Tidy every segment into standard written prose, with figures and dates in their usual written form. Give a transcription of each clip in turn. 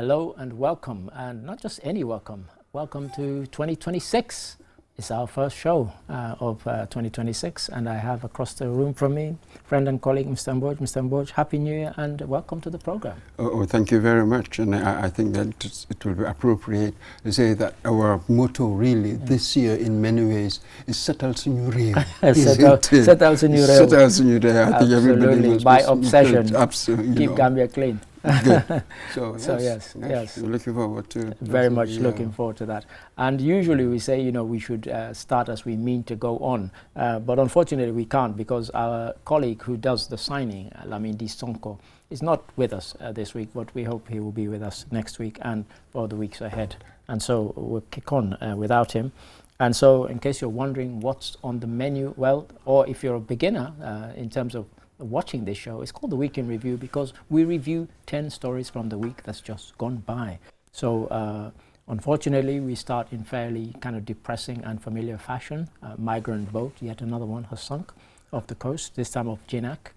Hello and welcome, and not just any welcome. Welcome to 2026. It's our first show of 2026, and I have across the room from me, friend and colleague, Mr. Mboj. Mr. Mboj, Happy New Year and welcome to the program. Oh, thank you very much. And I think that it will be appropriate to say that our motto really this year in many ways is Setal Señureo. Setal Señureo. Setal Señureo. I think everybody must by obsession. Absolutely. Keep Gambia clean. Good. So yes. We're looking forward to very much looking forward to that. And usually we say, we should start as we mean to go on, but unfortunately we can't, because our colleague who does the signing, Lamindi Sonko, is not with us this week, but we hope he will be with us next week and for the weeks ahead. And so we'll kick on without him. And so in case you're wondering what's on the menu, well, or if you're a beginner in terms of watching this show, it's called the Week in Review because we review 10 stories from the week that's just gone by. So unfortunately we start in fairly kind of depressing and familiar fashion. Migrant boat, yet another one, has sunk off the coast, this time of Jinak.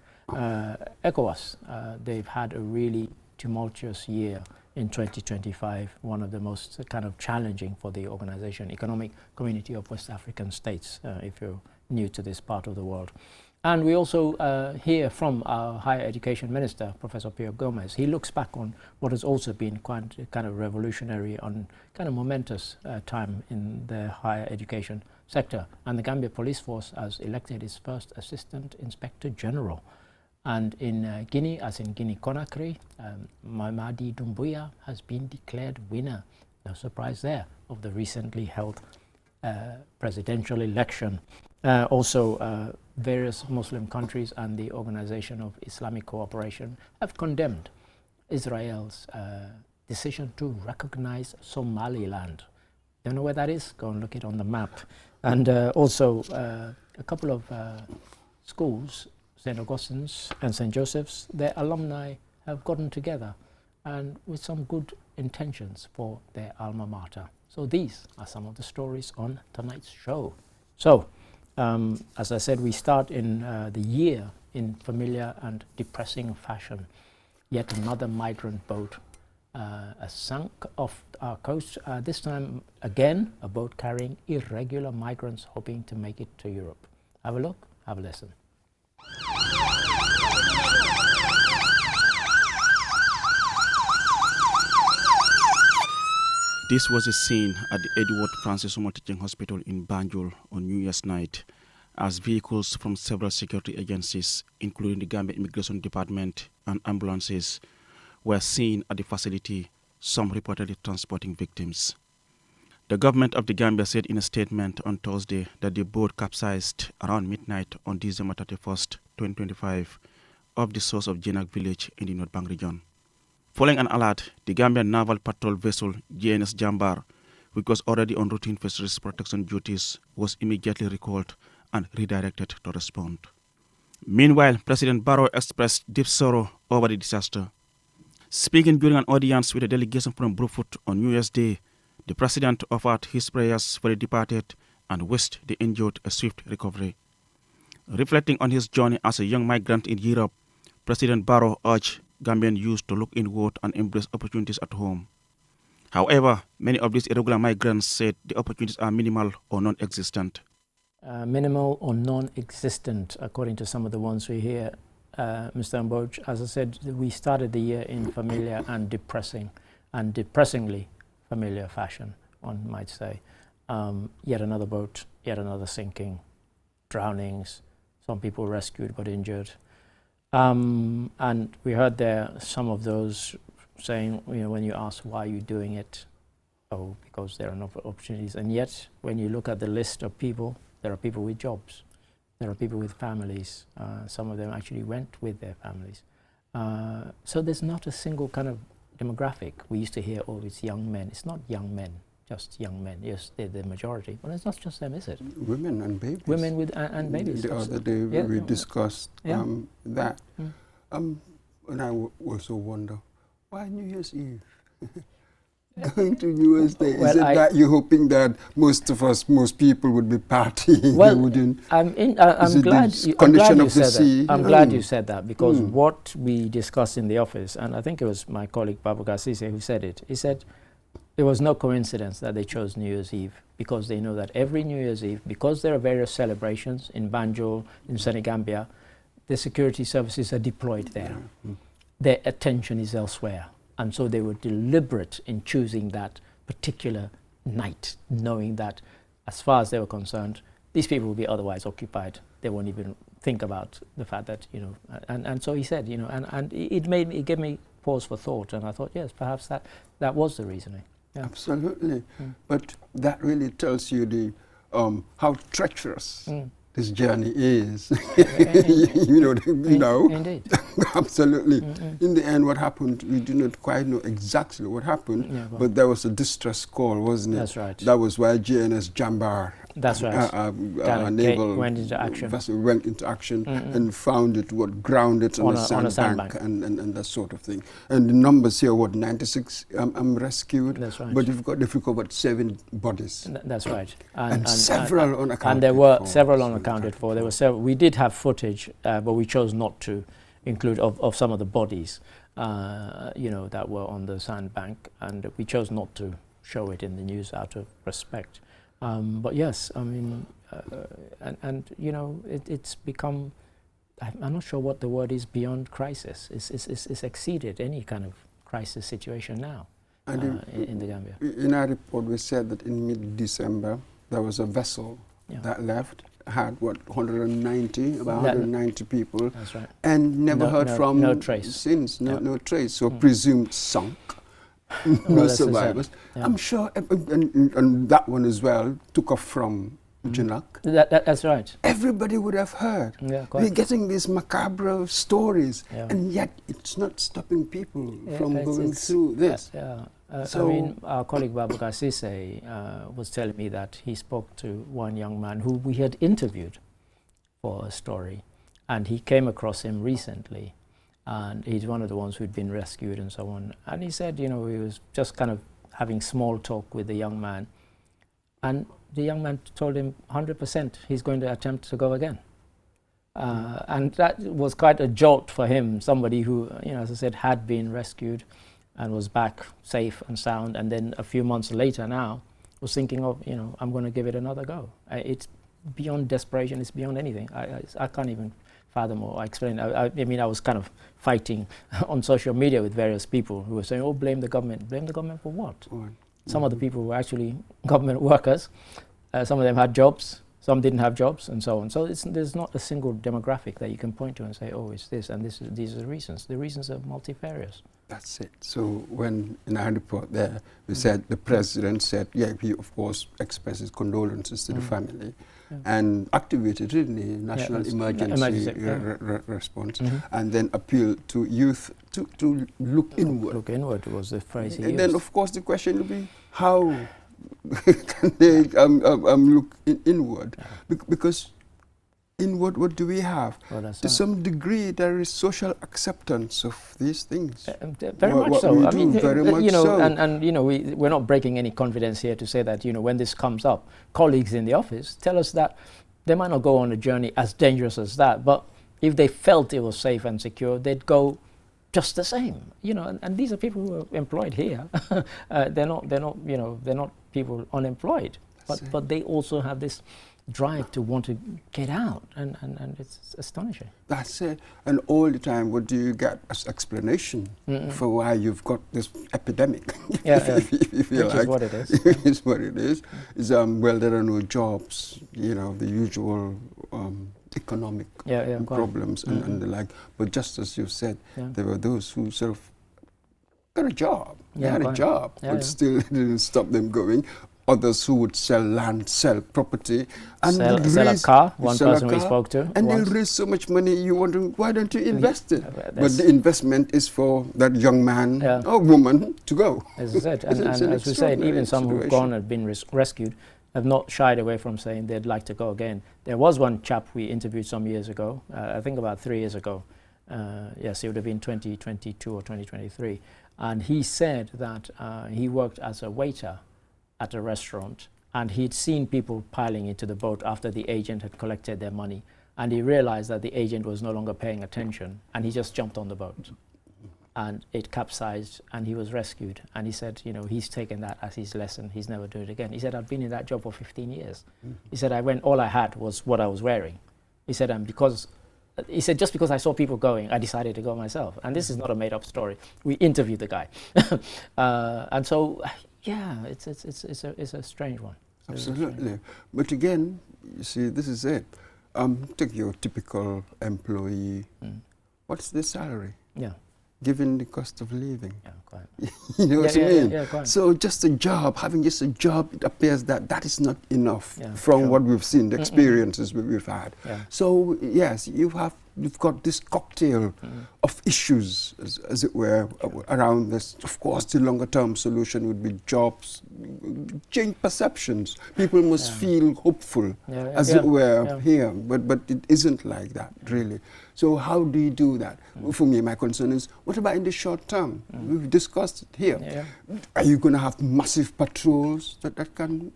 ECOWAS, they've had a really tumultuous year in 2025, one of the most kind of challenging for the organization, Economic Community of West African States, if you're new to this part of the world. And we also hear from our Higher Education Minister, Professor Pio Gomez. He looks back on what has also been quite kind of revolutionary and kind of momentous time in the higher education sector. And the Gambia Police Force has elected its first Assistant Inspector General. And in Guinea, as in Guinea-Conakry, Mamadi Doumbouya has been declared winner, no surprise there, of the recently held presidential election. Also, various Muslim countries and the Organization of Islamic Cooperation have condemned Israel's decision to recognize Somaliland. Don't know where that is? Go and look it on the map. And also a couple of schools, St. Augustine's and St. Joseph's, their alumni have gotten together and with some good intentions for their alma mater. So these are some of the stories on tonight's show. So, as I said, we start in the year in familiar and depressing fashion. Yet another migrant boat has sunk off our coast. This time, again, a boat carrying irregular migrants hoping to make it to Europe. Have a look, have a listen. This was a scene at the Edward Francis Omo Teaching Hospital in Banjul on New Year's night, as vehicles from several security agencies, including the Gambia Immigration Department and ambulances, were seen at the facility, some reportedly transporting victims. The government of the Gambia said in a statement on Thursday that the boat capsized around midnight on December 31st, 2025, off the shores of Jinak village in the North Bank region. Following an alert, the Gambian naval patrol vessel GNS Jambar, which was already on routine fisheries protection duties, was immediately recalled and redirected to respond. Meanwhile, President Barrow expressed deep sorrow over the disaster. Speaking during an audience with a delegation from Brufut on New Year's Day, the president offered his prayers for the departed and wished the injured a swift recovery. Reflecting on his journey as a young migrant in Europe, President Barrow urged Gambian youth to look inward and embrace opportunities at home. However, many of these irregular migrants said the opportunities are minimal or non-existent. Minimal or non-existent, according to some of the ones we hear, Mr. Mboj. As I said, we started the year in familiar and depressing, and depressingly familiar fashion, one might say. Yet another boat, yet another sinking, drownings, some people rescued but injured. And we heard there some of those saying, when you ask why are you doing it, oh, because there are no opportunities. And yet, when you look at the list of people, there are people with jobs, there are people with families. Some of them actually went with their families. So there's not a single kind of demographic. We used to hear, oh, it's young men. It's not young men, just young men. Yes, they're the majority. But it's not just them, is it? Women and babies. Women with and babies. The other day we discussed that. And I also wonder, why New Year's Eve? Going to New Year's Day, Well, is it that you're hoping that most people would be partying? Well, they wouldn't? I'm Is it glad the you, condition of the said sea? that. I'm glad you said that, because what we discussed in the office, and I think it was my colleague Babacar Cisse who said it, he said there was no coincidence that they chose New Year's Eve, because they know that every New Year's Eve, because there are various celebrations in Banjul, in Senegambia, the security services are deployed there. Their attention is elsewhere. And so they were deliberate in choosing that particular night, knowing that as far as they were concerned, these people would be otherwise occupied. They won't even think about the fact that, you know, and so he said, you know, and it gave me pause for thought, and I thought, yes, perhaps that was the reasoning. Yeah. Absolutely. But that really tells you the how treacherous this journey is. you know. Indeed. Absolutely. In the end, what happened, we do not quite know exactly what happened, but there was a distress call, wasn't it? That's right. That was why GNS Jambar, That's right. naval went into action. vessel, went into action and found it, grounded on a sandbank and that sort of thing. And the numbers here, 96 rescued. That's right. But if you covered 7 bodies. That's right. And several unaccounted for. And there were several unaccounted for. There were several. We did have footage, but we chose not to include of some of the bodies, you know, that were on the sandbank, and we chose not to show it in the news out of respect. But yes, I mean, and you know, it's become, I'm not sure what the word is, beyond crisis. It's exceeded any kind of crisis situation now in the Gambia. In our report, we said that in mid-December, there was a vessel that left, had what, 190 people. That's right. And never heard from no trace. Since, no trace. So presumed sunk. No survivors. I'm sure, and that one as well took off from Junak. That's right. Everybody would have heard. Yeah, quite. We're getting these macabre stories, and yet it's not stopping people from going through this. So, I mean, our colleague Babacar Cisse was telling me that he spoke to one young man who we had interviewed for a story, and he came across him recently. And he's one of the ones who'd been rescued and so on. And he said, you know, he was just kind of having small talk with the young man. And the young man told him 100% he's going to attempt to go again. And that was quite a jolt for him, somebody who, you know, as I said, had been rescued and was back safe and sound. And then a few months later now was thinking of, you know, I'm going to give it another go. It's beyond desperation. It's beyond anything. I can't even fathom or explain. I mean, I was kind of fighting on social media with various people who were saying, oh, blame the government. Blame the government for what? Some of the people were actually government workers. Some of them had jobs. Some didn't have jobs and so on. So there's not a single demographic that you can point to and say, oh, it's this and these are the reasons. The reasons are multifarious. That's it. So when in our report there, we said, the president said, yeah, he of course expresses condolences to the family. And activated really National Emergency Response, and then appealed to youth to look inward. Look inward was the phrase he used. And then, of course, the question will be, how can they look inward? Because inward, what do we have? To some degree, there is social acceptance of these things. Very much so. I mean, very much you know, so. And you know, we're not breaking any confidence here to say that, you know, when this comes up, colleagues in the office tell us that they might not go on a journey as dangerous as that, but if they felt it was safe and secure, they'd go just the same. You know, and these are people who are employed here. They're not, you know, they're not people unemployed, but they also have this drive to want to get out, and it's astonishing. That's it. And all the time, what do you get as explanation for why you've got this epidemic? if you Which like. is what it is. It's what it is. Is well, there are no jobs. You know, the usual economic problems and the like. But just as you said, there were those who sort of got a job. They had a job, but still it didn't stop them going. Others who would sell land, sell property, and sell a car. One person we spoke to, and they'll raise so much money. You wondering, why don't you invest it? But the investment is for that young man or woman to go. As I said, and as we said, even some who've gone and been rescued have not shied away from saying they'd like to go again. There was one chap we interviewed some years ago, I think about 3 years ago. Yes, it would have been 2022 or 2023. And he said that he worked as a waiter at a restaurant, and he'd seen people piling into the boat after the agent had collected their money. And he realized that the agent was no longer paying attention, and he just jumped on the boat. And it capsized, and he was rescued. And he said, you know, he's taken that as his lesson. He's never do it again. He said, I've been in that job for 15 years. He said, all I had was what I was wearing. He said, just because I saw people going, I decided to go myself. And this is not a made-up story. We interviewed the guy. And so, yeah, it's a strange one. Absolutely. But again, you see, this is it. Take your typical employee. What's the salary? Yeah. Given the cost of living. Yeah, quite. You know what I mean? Yeah, quite. So just a job, having just a job, it appears that is not enough from what we've seen, the experiences we've had. Yeah. So yes, you've got this cocktail of issues, as it were, around this. Of course, the longer term solution would be jobs, change perceptions. People must feel hopeful, as it were, here. But it isn't like that, really. So how do you do that? For me, my concern is, what about in the short term? We've discussed it here. Are you going to have massive patrols that can...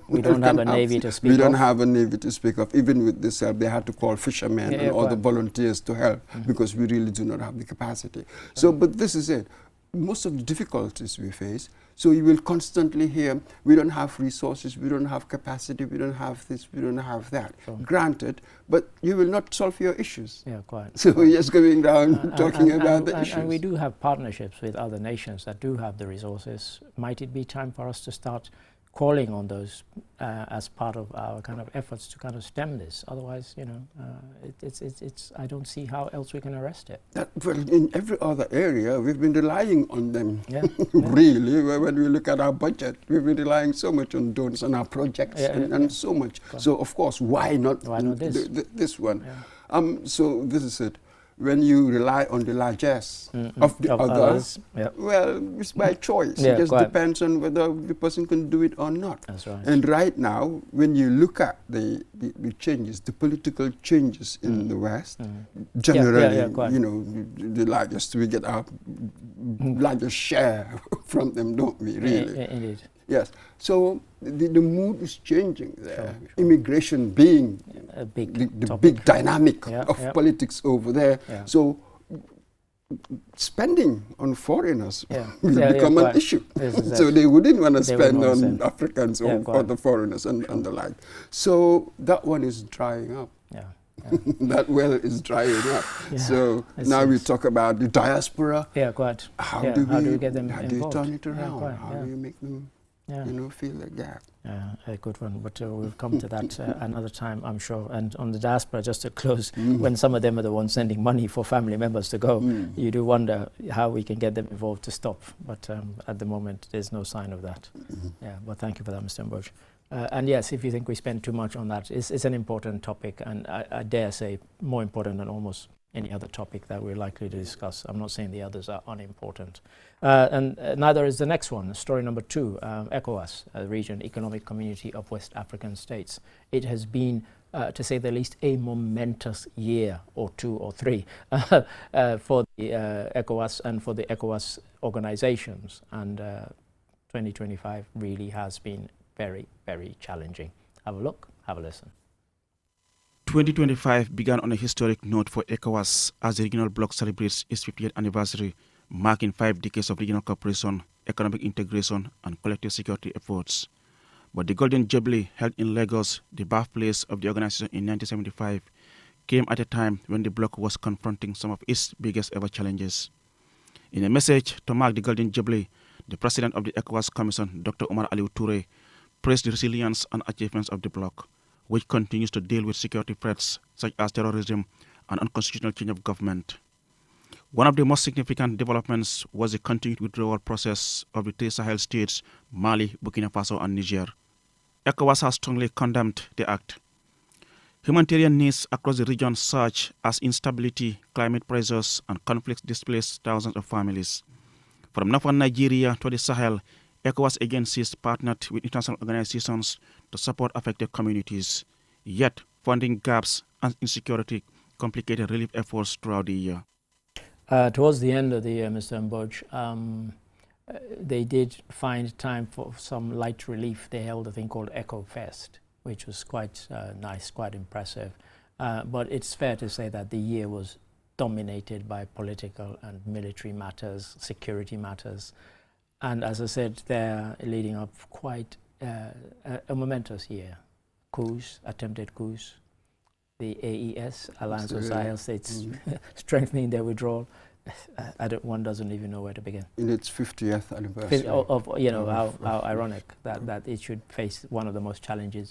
We don't have a navy to speak of. We don't have a navy to speak of. Even with this help, they had to call fishermen and all the volunteers to help because we really do not have the capacity. So, but this is it. Most of the difficulties we face, so you will constantly hear, we don't have resources, we don't have capacity, we don't have this, we don't have that. Sure. Granted, but you will not solve your issues. Yeah, quite. So we're just going down talking about the issues. And we do have partnerships with other nations that do have the resources. Might it be time for us to start calling on those as part of our kind of efforts to kind of stem this? Otherwise, you know, I don't see how else we can arrest it. Well, in every other area, we've been relying on them. Really, when we look at our budget, we've been relying so much on donors and our projects and so much. So of course, why not this? This one? So this is it. When you rely on the largesse of the others, well, it's by choice. It just depends on whether the person can do it or not. That's right. And right now, when you look at the changes, the political changes in the West, generally, you know, the largest, we get our largest share from them, don't we, really? Indeed. Yes. So the mood is changing there. Sure. Immigration being a big the big dynamic of politics over there. So spending on foreigners will become an issue. So they wouldn't want to spend on Africans or other foreigners and the like. So that one is drying up. That well is drying up. So now we talk about the diaspora. How do we get them involved? How do you turn it around? How do you make them you know, feel the gap? A good one, but we'll come to that another time, I'm sure. And on the diaspora, just to close, when some of them are the ones sending money for family members to go, you do wonder how we can get them involved to stop. But at the moment, there's no sign of that. But thank you for that, Mr. Mboj. And yes, if you think we spend too much on that, it's an important topic, and I dare say more important than almost any other topic that we're likely to discuss. I'm not saying the others are unimportant. And neither is the next one, story number 2, ECOWAS, Region Economic Community of West African States. It has been, to say the least, a momentous year or 2 or 3 for the ECOWAS and for the ECOWAS organizations. And 2025 really has been very, very challenging. Have a look, have a listen. 2025 began on a historic note for ECOWAS as the regional bloc celebrates its 50th anniversary, marking 5 decades of regional cooperation, economic integration, and collective security efforts. But the Golden Jubilee, held in Lagos, the birthplace of the organization in 1975, came at a time when the bloc was confronting some of its biggest ever challenges. In a message to mark the Golden Jubilee, the president of the ECOWAS Commission, Dr. Omar Aliou Touré, praised the resilience and achievements of the bloc, which continues to deal with security threats such as terrorism and unconstitutional change of government. One of the most significant developments was the continued withdrawal process of the 3 Sahel states, Mali, Burkina Faso, and Niger. ECOWAS has strongly condemned the act. Humanitarian needs across the region, such as instability, climate pressures, and conflicts, displaced thousands of families. From northern Nigeria to the Sahel, ECOWAS agencies partnered with international organizations to support affected communities. Yet, funding gaps and insecurity complicated relief efforts throughout the year. Towards the end of the year, Mr. Mboj, they did find time for some light relief. They held a thing called Echo Fest, which was quite nice, quite impressive. But it's fair to say that the year was dominated by political and military matters, security matters. And as I said, they're leading up quite a momentous year. Coups, attempted coups, the AES, Alliance of Sahel States, strengthening their withdrawal. One doesn't even know where to begin. In its 50th anniversary. How ironic that it should face one of the most challenging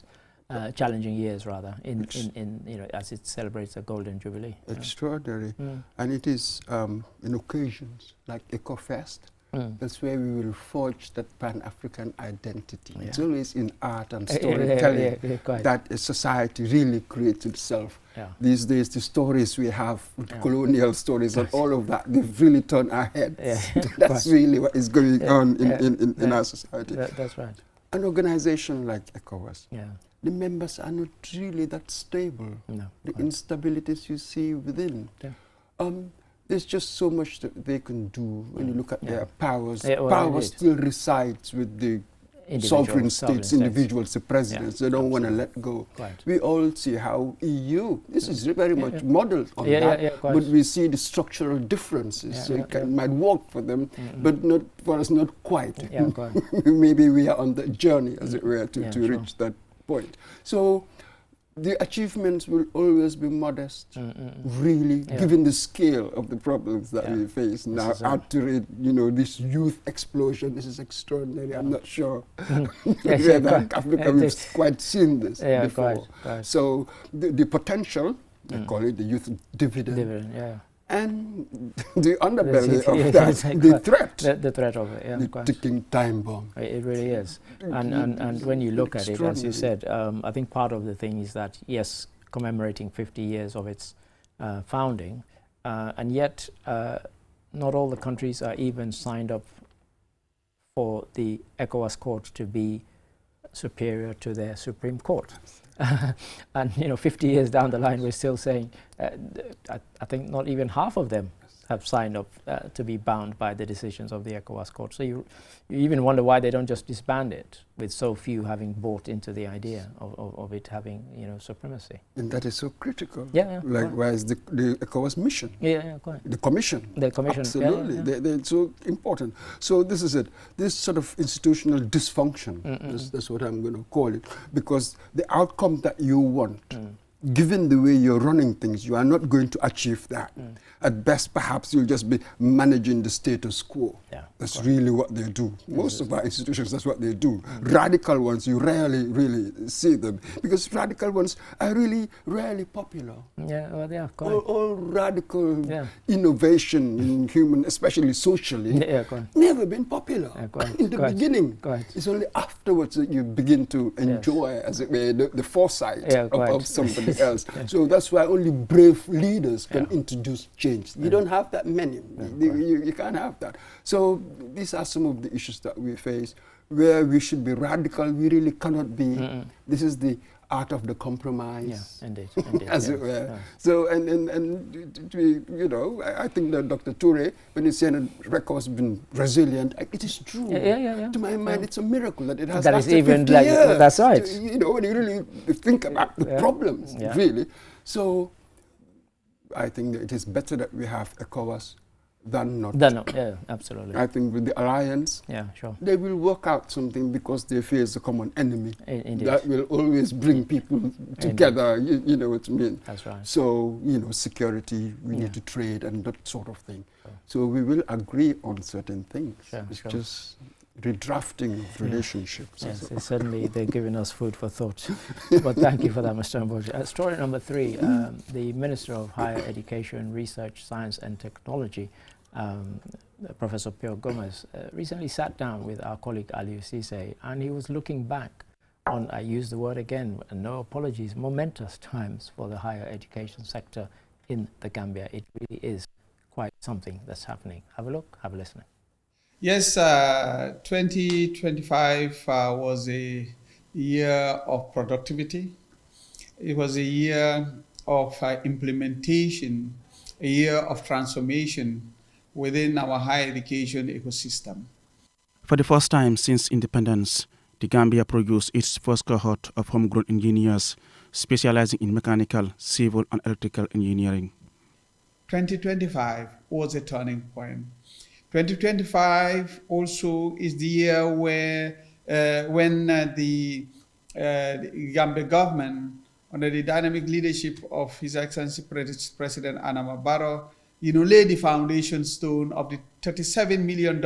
years, rather, in as it celebrates a golden jubilee. Extraordinary. And it is in occasions like EcoFest, that's where we will forge that Pan-African identity. It's always in art and storytelling that a society really creates itself. These days, the stories we have, colonial stories and all of that, they've really turned our heads. That's really what is going on in our society. That's right. An organization like ECOWAS, the members are not really that stable. No, the instabilities you see within. There's just so much that they can do when you look at their powers. Power still resides with the sovereign states, individuals, the presidents. They don't want to let go. We all see how EU, this is very much modeled on that, but we see the structural differences. So it might work for them, but not for us, not quite. Maybe we are on the journey, as it were, to reach that point. So the achievements will always be modest, really, given the scale of the problems that we face now. After this youth explosion, this is extraordinary. I'm not sure whether Africa we've quite seen this before. So the potential, they call it the youth dividend. And the underbelly of that, the threat. The threat of it, the ticking time bomb. It really is. And when you look at it, as you said, I think part of the thing is that, yes, commemorating 50 years of its founding, and yet not all the countries are even signed up for the ECOWAS court to be superior to their Supreme Court. And 50 years down the line, we're still saying, I think not even half of them have signed up to be bound by the decisions of the ECOWAS court. So you even wonder why they don't just disband it, with so few having bought into the idea of it having supremacy. And that is so critical. Likewise, the ECOWAS mission. The commission. Absolutely. They're so important. So this is it. This sort of institutional dysfunction, that's what I'm going to call it, because the outcome that you want, given the way you're running things, you are not going to achieve that. At best, perhaps you'll just be managing the status quo. That's really what they do. Most of our institutions, that's what they do. Radical ones, you rarely really see them, because radical ones are really rarely popular. All radical innovation in human, especially socially, never been popular. In the beginning, it's only afterwards that you begin to enjoy, as it were, the foresight of somebody else. So that's why only brave leaders can introduce change. You don't have that many. You can't have that. So these are some of the issues that we face, where we should be radical. We really cannot be. This is the art of the compromise, as it were. So, and I think that Dr. Toure, when he said that RECO has been resilient, it is true. To my mind, it's a miracle that it has lasted 50 years. That's right. When you really think about the problems, really. So, I think that it is better that we have ECOWAS than not. Absolutely. I think with the alliance, they will work out something, because they face a common enemy. That will always bring people together, you know what I mean? That's right. So, security, we need to trade and that sort of thing. So we will agree on certain things. It's just redrafting of relationships. Certainly they're giving us food for thought. But thank you for that, Mr. Mboj. Story number 3, the Minister of Higher Education, Research, Science and Technology, Professor Pio Gomez, recently sat down with our colleague Aliou Cisse, and he was looking back on, I use the word again, and no apologies, momentous times for the higher education sector in the Gambia. It really is quite something that's happening. Have a look, have a listen. Yes, 2025 was a year of productivity. It was a year of implementation a year of transformation within our higher education ecosystem. For the first time since independence, the Gambia produced its first cohort of homegrown engineers specializing in mechanical, civil, and electrical engineering. 2025 was a turning point. 2025 also is the year where when the Gambia government, under the dynamic leadership of His Excellency President Adama Barrow, laid the foundation stone of the $37 million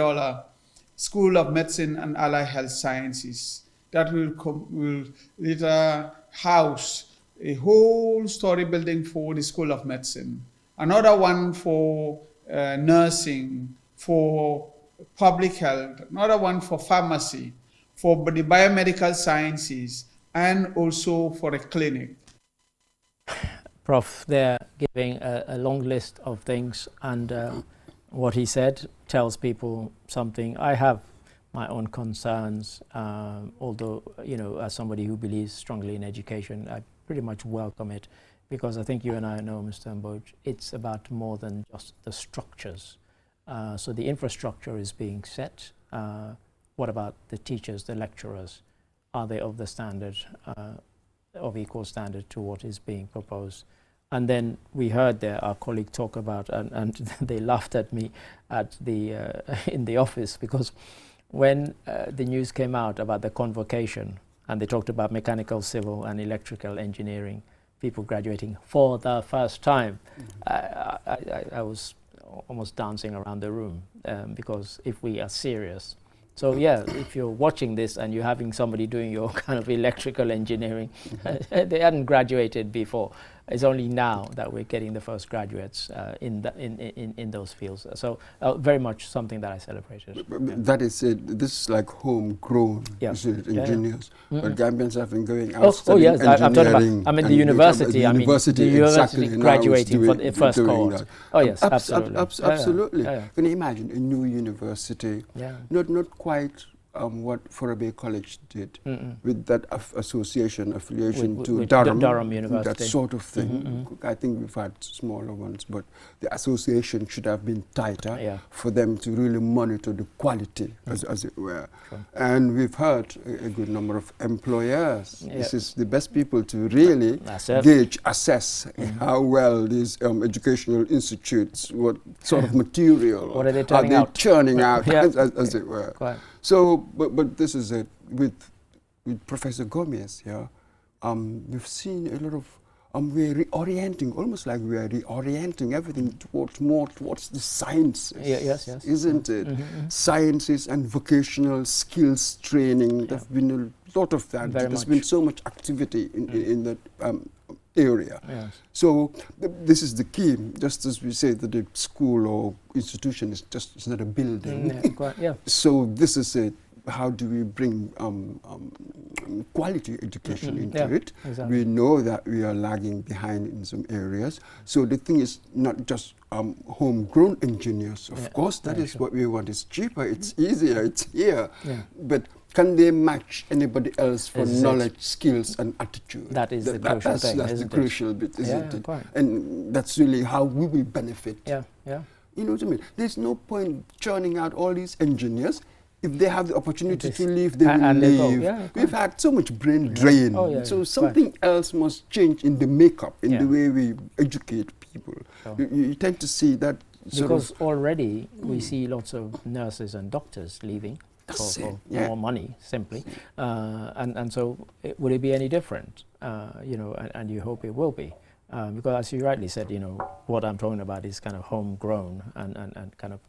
School of Medicine and Allied Health Sciences that will later house a whole story building for the School of Medicine, another one for nursing, for public health, another one for pharmacy, for the biomedical sciences, and also for a clinic. Prof, they're giving a long list of things, and what he said tells people something. I have my own concerns, although, as somebody who believes strongly in education, I pretty much welcome it, because I think you and I know, Mr. Mboj, it's about more than just the structures. So the infrastructure is being set. What about the teachers, the lecturers? Are they of the standard, of equal standard to what is being proposed? And then we heard there our colleague talk about, and they laughed at me at in the office, because when the news came out about the convocation, and they talked about mechanical, civil, and electrical engineering, people graduating for the first time, I was almost dancing around the room, because if we are serious. So yeah, if you're watching this and you're having somebody doing your kind of electrical engineering, they hadn't graduated before. It's only now that we're getting the first graduates in those fields. So very much something that I celebrated. That is it. This is like homegrown engineers. But Gambians have been going out studying engineering. I'm talking about, the university. The university graduating for the first cohort. Oh yes, absolutely. Absolutely. Can you imagine a new university? Not quite what Forabe College did with that affiliation to Durham University, that sort of thing. I think we've had smaller ones, but the association should have been tighter for them to really monitor the quality, as it were. Sure. And we've heard a good number of employers. This is the best people to really assess how well these educational institutes, what sort of material what are they churning out, as it were. Quite. So, but this is it with Professor Gomez. We've seen a lot of we're reorienting, almost like we are reorienting everything towards the sciences. Yes. Isn't it? Sciences and vocational skills training. There's been a lot of that. There's been so much activity in that area. Yes. So this is the key. Just as we say that the school or institution is it's not a building. So this is it. How do we bring quality education into it? Exactly. We know that we are lagging behind in some areas. So the thing is not just homegrown engineers. Of course, that is what we want. It's cheaper, it's easier, it's here. But can they match anybody else for knowledge, skills, and attitude? That is the crucial thing, That's the crucial bit, isn't it? And that's really how we will benefit. You know what I mean? There's no point churning out all these engineers. If they have the opportunity to leave, they will leave. We've had so much brain drain. So something else must change in the makeup, in the way we educate people. You tend to see that because already we see lots of nurses and doctors leaving for more money, simply. And so would it be any different? And you hope it will be. Because as you rightly said, what I'm talking about is kind of homegrown and kind of,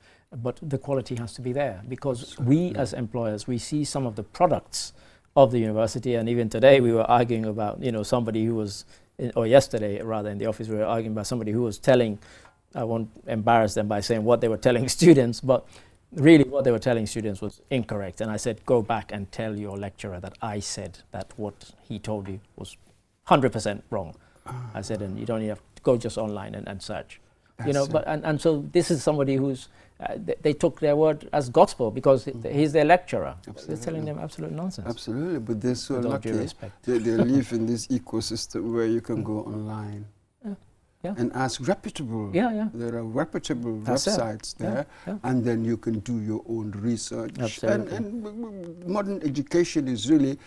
but the quality has to be there, because we as employers, we see some of the products of the university, and even today we were arguing about, somebody who was, or yesterday rather in the office, we were arguing about somebody who was telling, I won't embarrass them by saying what they were telling students, but really what they were telling students was incorrect. And I said, go back and tell your lecturer that I said that what he told you was 100% wrong. I said, and you don't even have to go just online and search. And so this is somebody who's, they took their word as gospel because he's their lecturer. They're telling them absolute nonsense. Absolutely, but they're so lucky. They live in this ecosystem where you can go online. and ask reputable. There are reputable websites there, and then you can do your own research. Absolutely. And modern education is really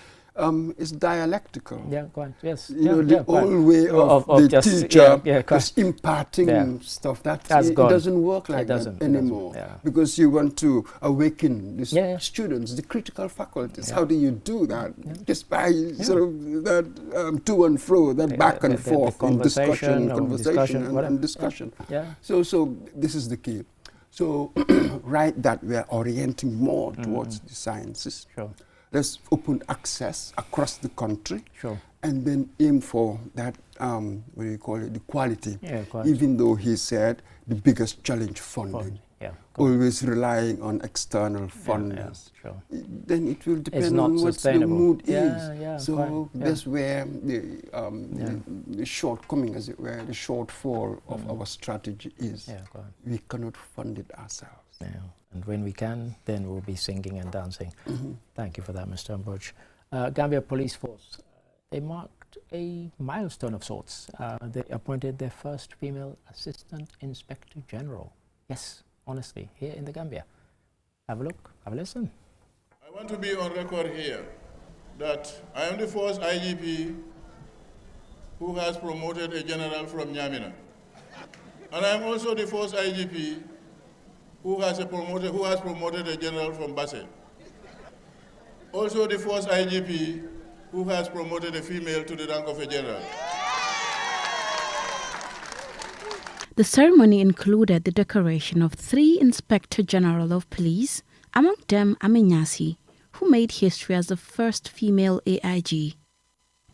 is dialectical. Yeah, quite. Yes. You know, the old way of the just, teacher just imparting stuff. It doesn't work like that anymore. Because you want to awaken the students, the critical faculties. How do you do that? Just by sort of that to and fro, that back and forth in discussion and discussion. So this is the key. So right that we are orienting more towards the sciences. Let's open access across the country, and then aim for that, what do you call it, the quality. Even though he said the biggest challenge, funding. Always relying on external funders. Then it will depend on what the mood is. So that's where the shortcoming, as it were, the shortfall of our strategy is. We cannot fund it ourselves. And when we can, then we'll be singing and dancing. Thank you for that, Mr. Mboj. Gambia Police Force, they marked a milestone of sorts. They appointed their first female Assistant Inspector General. Yes, honestly, here in the Gambia. Have a look, have a listen. I want to be on record here that I am the first IGP who has promoted a general from Nyamina. And I am also the first IGP who has promoted a general from Basse. Also the first IGP who has promoted a female to the rank of a general. The ceremony included the decoration of 3 Inspector General of Police, among them Amenyasi, who made history as the first female AIG.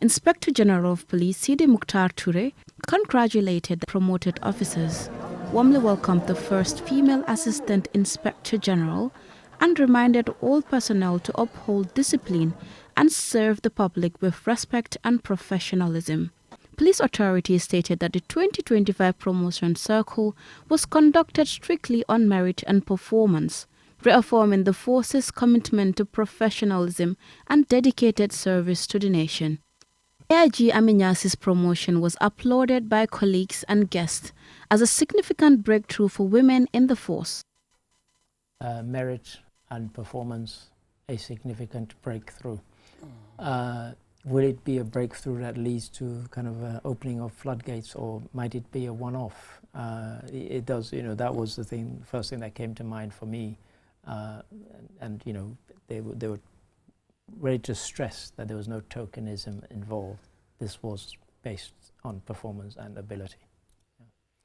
Inspector General of Police Sidi Mukhtar Ture congratulated the promoted officers, warmly welcomed the first female Assistant Inspector General, and reminded all personnel to uphold discipline and serve the public with respect and professionalism. Police authorities stated that the 2025 promotion circle was conducted strictly on merit and performance, reaffirming the force's commitment to professionalism and dedicated service to the nation. AIG Amenyasi's promotion was applauded by colleagues and guests as a significant breakthrough for women in the force. Merit and performance, a significant breakthrough. Will it be a breakthrough that leads to kind of opening of floodgates, or might it be a one-off? It does, you know, that was the first thing that came to mind for me. And you know, they were ready to stress that there was no tokenism involved. This was based on performance and ability.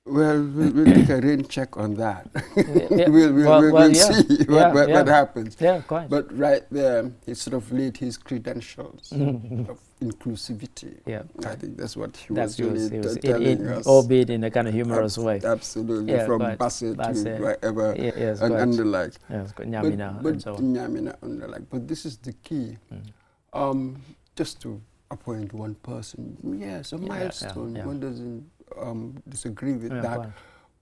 Well, we'll take a rain check on that. We'll see what happens. Quite. But right there, he sort of laid his credentials of inclusivity. I think that's what he was telling us. Albeit in a kind of humorous way. Absolutely, from Basse to wherever and the like. Nyamina and so on. Nyamina and the like. But this is the key. Just to appoint one person, yes, a milestone. One doesn't disagree with that. Quite.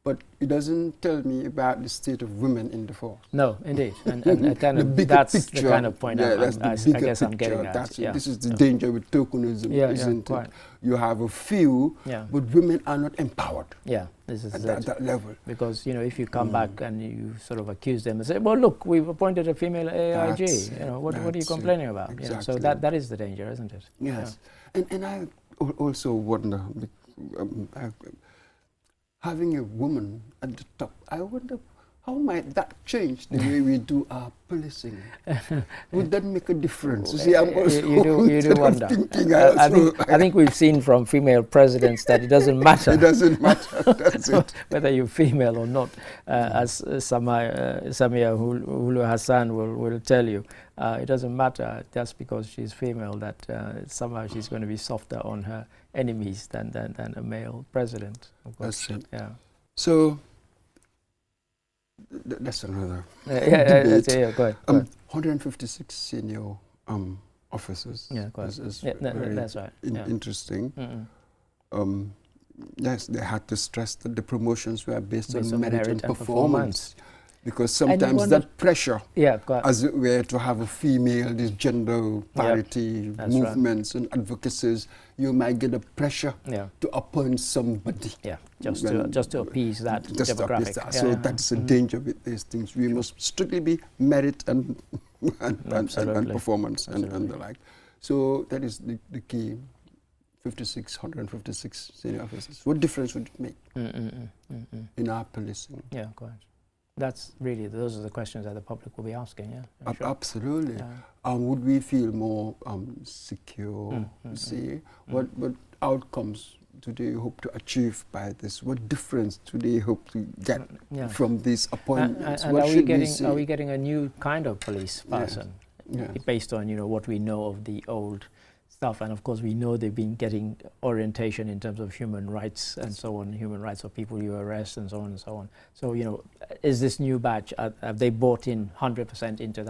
But it doesn't tell me about the state of women in the force. No, indeed. And kind of that's picture, the kind of point I guess I'm getting at. This is the danger with tokenism, isn't it? You have a few, but women are not empowered. This is at that level. Because, you know, if you come back and you sort of accuse them and say, well, look, we've appointed a female AIG. You know, what are you complaining about? Exactly. You know, so that is the danger, isn't it? Yes. And I also wonder, having a woman at the top, I wonder how might that change the way we do our policing? Would that make a difference? You see, I'm also you do wonder. I think we've seen from female presidents that it doesn't matter. It doesn't matter. That's it. Whether you're female or not, as Samia Hulu Hassan will tell you, it doesn't matter just because she's female that somehow she's going to be softer on her enemies than a male president. That's it. Yeah. So that's another debate. Go ahead. 156 senior officers. That's right. Interesting. Yes, they had to stress that the promotions were based on merit and performance. Because sometimes that pressure, yeah, as it were, to have a female, this gender parity movements and advocacies, you might get a pressure to appoint somebody. Yeah, just to appease that demographic. So that's a danger with these things. We must strictly be merit and performance and the like. So that is the key. 156 senior officers. What difference would it make in our policing? Yeah, quite. That's really, those are the questions that the public will be asking, yeah. Sure. Absolutely. Would we feel more secure? See, what outcomes do they hope to achieve by this? What difference do they hope to get from these appointments? And are we getting a new kind of police person based on, what we know of the old stuff? And of course we know they've been getting orientation in terms of human rights and so on, human rights of people you arrest and so on and so on. So, is this new batch, have they bought in 100% into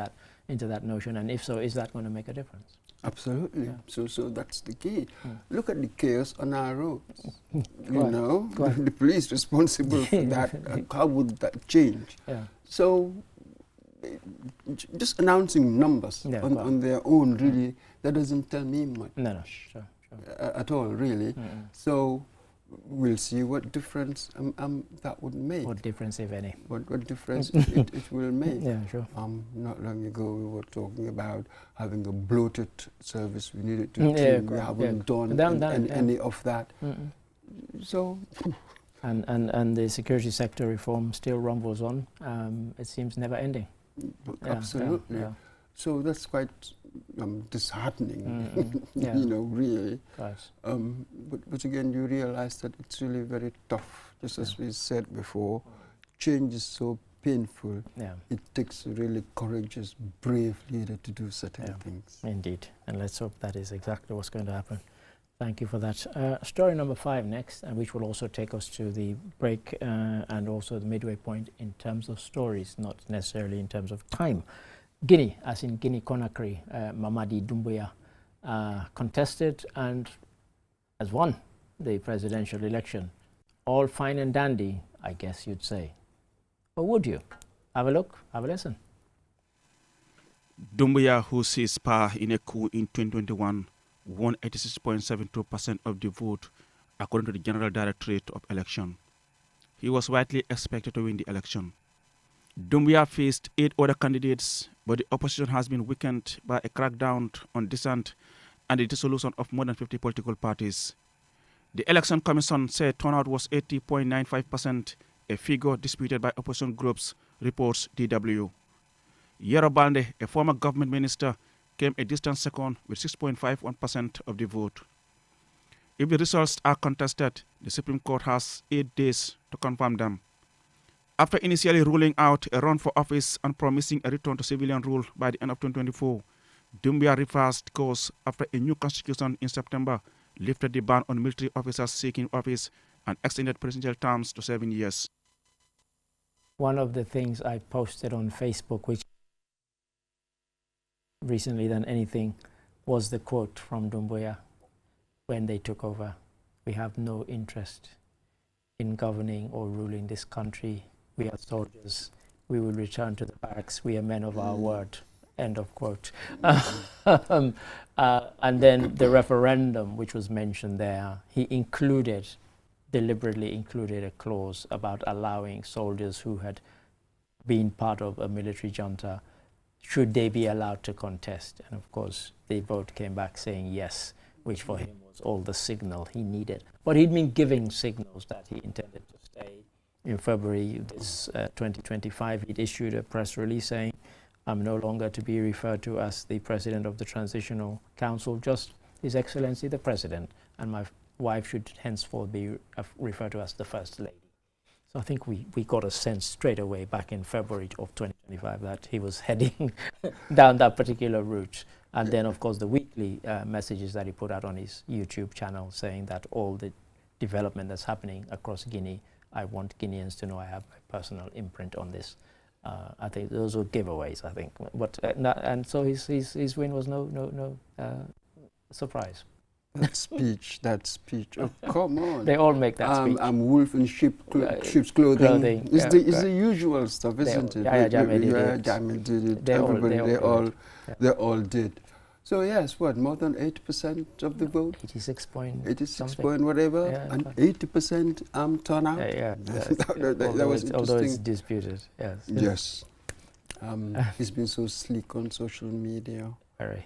that notion? And if so, is that going to make a difference? Absolutely. Yeah. So that's the key. Look at the chaos on our roads. The police responsible for that. How would that change? Yeah. So just announcing numbers on their own, really, that doesn't tell me much. No, sure. At all, really. So we'll see what difference that would make. What difference, if any? What difference it will make. Yeah, sure. Not long ago we were talking about having a bloated service. We needed to clean. We haven't done any of that. So. And the security sector reform still rumbles on. It seems never ending. Absolutely. Yeah. So that's quite disheartening, really. Right. But again, you realize that it's really very tough. Just as we said before, change is so painful. Yeah. It takes a really courageous, brave leader to do certain things. Indeed. And let's hope that is exactly what's going to happen. Thank you for that. Story number 5 next, which will also take us to the break and also the midway point in terms of stories, not necessarily in terms of time. Guinea, as in Guinea-Conakry, Mamadi Doumbouya contested and has won the presidential election. All fine and dandy, I guess you'd say. Or would you? Have a look, have a listen. Doumbouya, who seized power in a coup in 2021, won 86.72% of the vote, according to the General Directorate of Election. He was widely expected to win the election. Doumbouya faced 8 other candidates, but the opposition has been weakened by a crackdown on dissent and the dissolution of more than 50 political parties. The Election Commission said turnout was 80.95%, a figure disputed by opposition groups, reports DW. Yero Balde, a former government minister, came a distant second with 6.51% of the vote. If the results are contested, the Supreme Court has 8 days to confirm them. After initially ruling out a run for office and promising a return to civilian rule by the end of 2024, Doumbouya reversed course after a new constitution in September lifted the ban on military officers seeking office and extended presidential terms to 7 years. One of the things I posted on Facebook, which recently than anything, was the quote from Doumbouya when they took over. We have no interest in governing or ruling this country. We are soldiers. We will return to the barracks. We are men of our word. End of quote. And then the referendum, which was mentioned there, he deliberately included a clause about allowing soldiers who had been part of a military junta, should they be allowed to contest. And of course, the vote came back saying yes, which for him was all the signal he needed. But he'd been giving signals that he intended to stay. In February this 2025, he'd issued a press release saying, I'm no longer to be referred to as the President of the Transitional Council, just His Excellency the President, and my wife should henceforth be referred to as the First Lady. So I think we got a sense straight away back in February of 2025 that he was heading down that particular route. And then, of course, the weekly messages that he put out on his YouTube channel saying that all the development that's happening across Guinea, I want Guineans to know I have my personal imprint on this. I think those were giveaways, I think. But and so his win was no surprise. That speech. Oh, come on. They all make that speech. I'm wolf in sheep's clothing. It's the usual stuff, isn't it? Yeah, Jammeh did it. They all did. So yes, more than 80% of the vote? 86 point whatever, and 80% turnout? That was interesting. Although it's disputed, yes. Yes. He's been so sleek on social media. Very.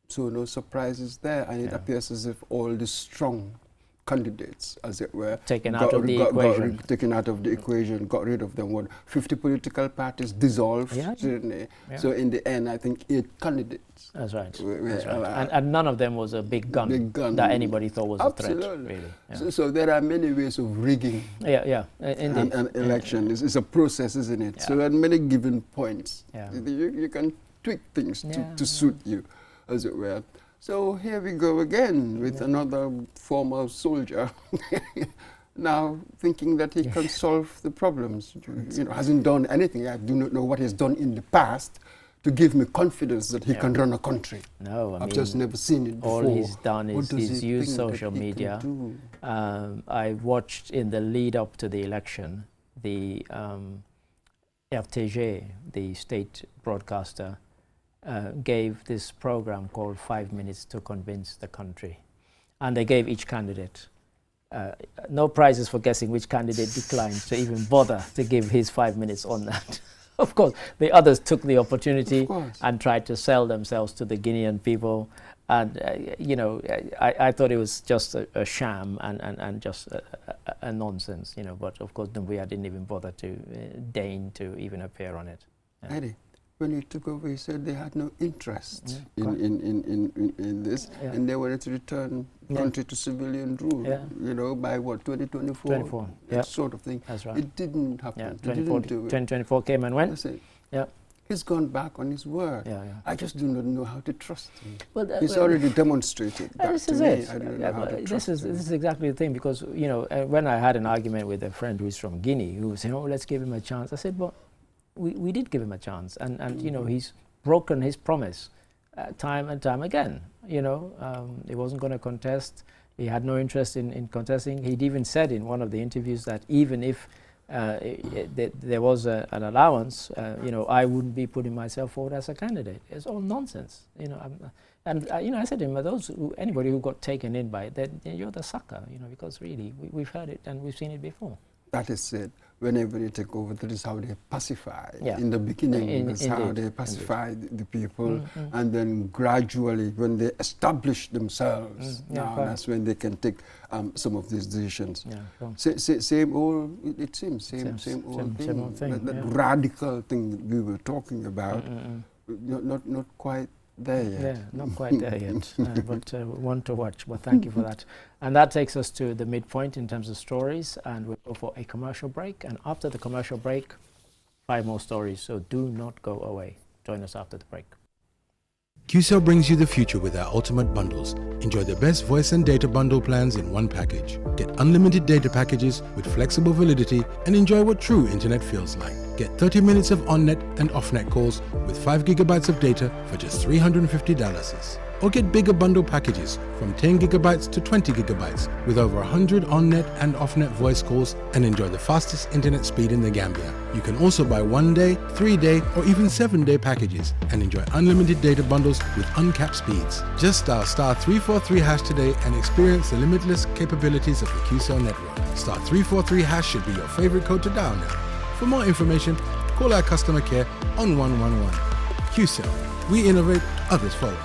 So no surprises there, and it appears as if all the strong candidates, as it were, taken out of the equation, got rid of them. 50 political parties dissolved, didn't they? Yeah. So in the end, I think 8 candidates. That's right. And none of them was a big gun that anybody thought was a threat. Really. Yeah. So there are many ways of rigging an election. It's a process, isn't it? Yeah. So at many given points, you can tweak things to suit you, as it were. So here we go again with another former soldier, now thinking that he can solve the problems. Hasn't done anything. I do not know what he's done in the past to give me confidence that he can run a country. No, I've just never seen it before. All he's done is he's used social media. I watched in the lead up to the election, the RTG, the state broadcaster, gave this program called 5 Minutes to Convince the Country. And they gave each candidate no prizes for guessing which candidate declined to even bother to give his 5 minutes on that. Of course, the others took the opportunity and tried to sell themselves to the Guinean people. And, I thought it was just a sham and just a nonsense, But, of course, Doumbouya didn't even bother to deign to even appear on it. Yeah. Eddie, when he took over, he said they had no interest in this, and they wanted to return country to civilian rule, by 2024? That sort of thing. That's right. It didn't happen. Yeah, 2024 came and went. That's it. Yeah. He's gone back on his word. I just do not know how to trust him. Well, he's already demonstrated that this to is me. it. I don't know how to trust him. This is exactly the thing, because, when I had an argument with a friend who's from Guinea, who was saying, let's give him a chance. I said, but we did give him a chance, and he's broken his promise time and time again. He wasn't going to contest. He had no interest in contesting. He'd even said in one of the interviews that even if there was an allowance, I wouldn't be putting myself forward as a candidate. It's all nonsense. I said to him, anybody who got taken in by it, you're the sucker. Because really we've heard it and we've seen it before. That is it. Whenever they take over, that is how they pacify. In the beginning, that's how they pacify the people. And then gradually, when they establish themselves, that's when they can take some of these decisions. Same old, it seems, same old thing. That radical thing we were talking about, not quite there yet. Yeah, not quite there yet, but one to watch. But thank you for that. And that takes us to the midpoint in terms of stories, and we'll go for a commercial break. And after the commercial break, 5 more stories, so do not go away. Join us after the break. QCell brings you the future with our ultimate bundles. Enjoy the best voice and data bundle plans in one package. Get unlimited data packages with flexible validity and enjoy what true internet feels like. Get 30 minutes of on-net and off-net calls with 5 gigabytes of data for just $350. Or get bigger bundle packages from 10 gigabytes to 20 gigabytes with over 100 on-net and off-net voice calls and enjoy the fastest internet speed in the Gambia. You can also buy 1-day, 3-day or even 7-day packages and enjoy unlimited data bundles with uncapped speeds. Just dial *343# today and experience the limitless capabilities of the QCell network. *343# should be your favorite code to dial now. For more information, call our customer care on 111. QCell. We innovate, others follow.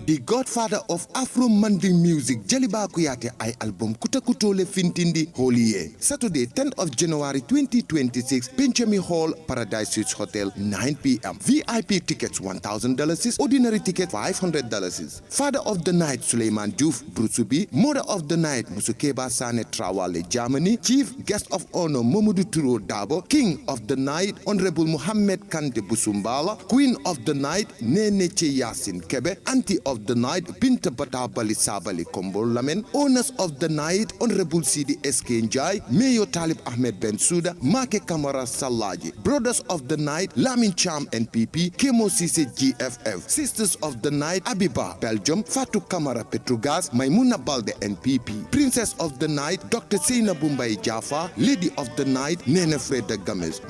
The godfather of Afro Manding music, Jaliba Kuyate ay album Kutakutole Fintindi Holiye. Saturday, 10th of January 2026, Pinchami Hall, Paradise Suites Hotel, 9 p.m. VIP tickets $1,000, ordinary ticket $500. Father of the night, Suleiman Diouf Brusubi. Mother of the night, Musukeba Sane Trawale, Germany. Chief guest of honor, Momodu Turo Dabo. King of the night, Honorable Muhammad Kante Busumbala. Queen of the night, Nene Che Yasin Kebe. Auntie of of the night, Binta Bata Bali Sabali Kombol Lamen, owners of the night, Honorable Sidi S.K. Njai, Mayor Talib Ahmed Bensouda, Make Kamara Salaji, brothers of the night, Lamin Cham NPP, Kemo Sise GFF, sisters of the night, Abiba Belgium, Fatou Kamara Petrogas, Maimuna Balde NPP, princess of the night, Dr. Seina Bumbai Jaffa, lady of the night, Nene Freda Gomez.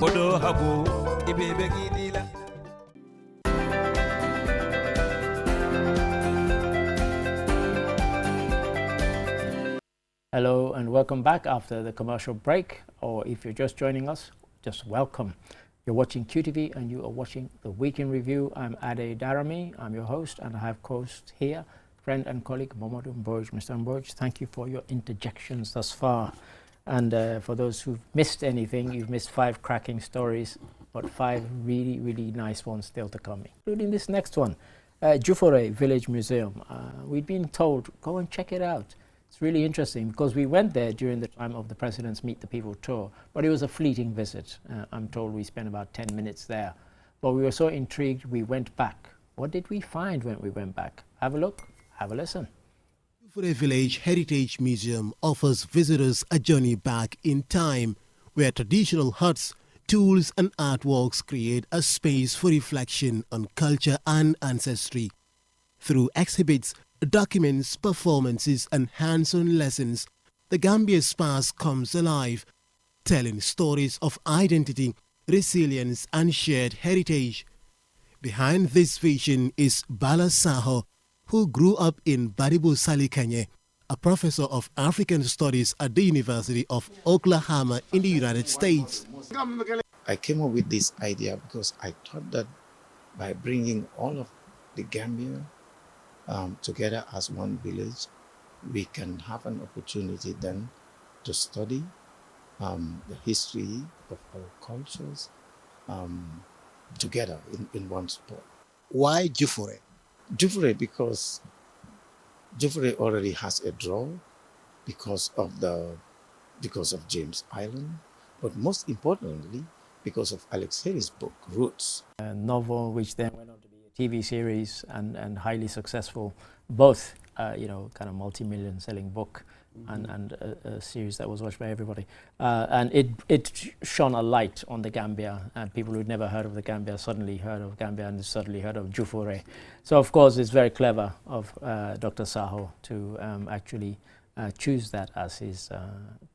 Hello and welcome back after the commercial break, or if you're just joining us, just welcome. You're watching QTV and you are watching the Week in Review. I'm Ade Darami, I'm your host, and I have co-host here, friend and colleague Momodu Mboj. Mr. Mboj, thank you for your interjections thus far. And for those who've missed anything, you've missed 5 cracking stories, but 5 really, really nice ones still to come, including this next one, Jufore Village Museum. We'd been told, go and check it out. It's really interesting because we went there during the time of the President's Meet the People tour, but it was a fleeting visit. I'm told we spent about 10 minutes there, but we were so intrigued we went back. What did we find when we went back? Have a look, have a listen. Jufure Village Heritage Museum offers visitors a journey back in time, where traditional huts, tools and artworks create a space for reflection on culture and ancestry. Through exhibits, documents, performances and hands-on lessons, the Gambia's past comes alive, telling stories of identity, resilience and shared heritage. Behind this vision is Bala Saho, who grew up in Baribu Salikanye, a professor of African Studies at the University of Oklahoma in the United States. I came up with this idea because I thought that by bringing all of the Gambia together as one village, we can have an opportunity then to study the history of our cultures together in one spot. Why Jufure? Jufure because Jufure already has a draw because of James Island, but most importantly because of Alex Haley's book Roots, a novel which then went on to be a TV series and highly successful, both kind of multi-million selling book and a series that was watched by everybody, and it shone a light on the Gambia, and people who'd never heard of the Gambia suddenly heard of Gambia and suddenly heard of Jufure. So of course it's very clever of Dr. Saho to actually choose that as his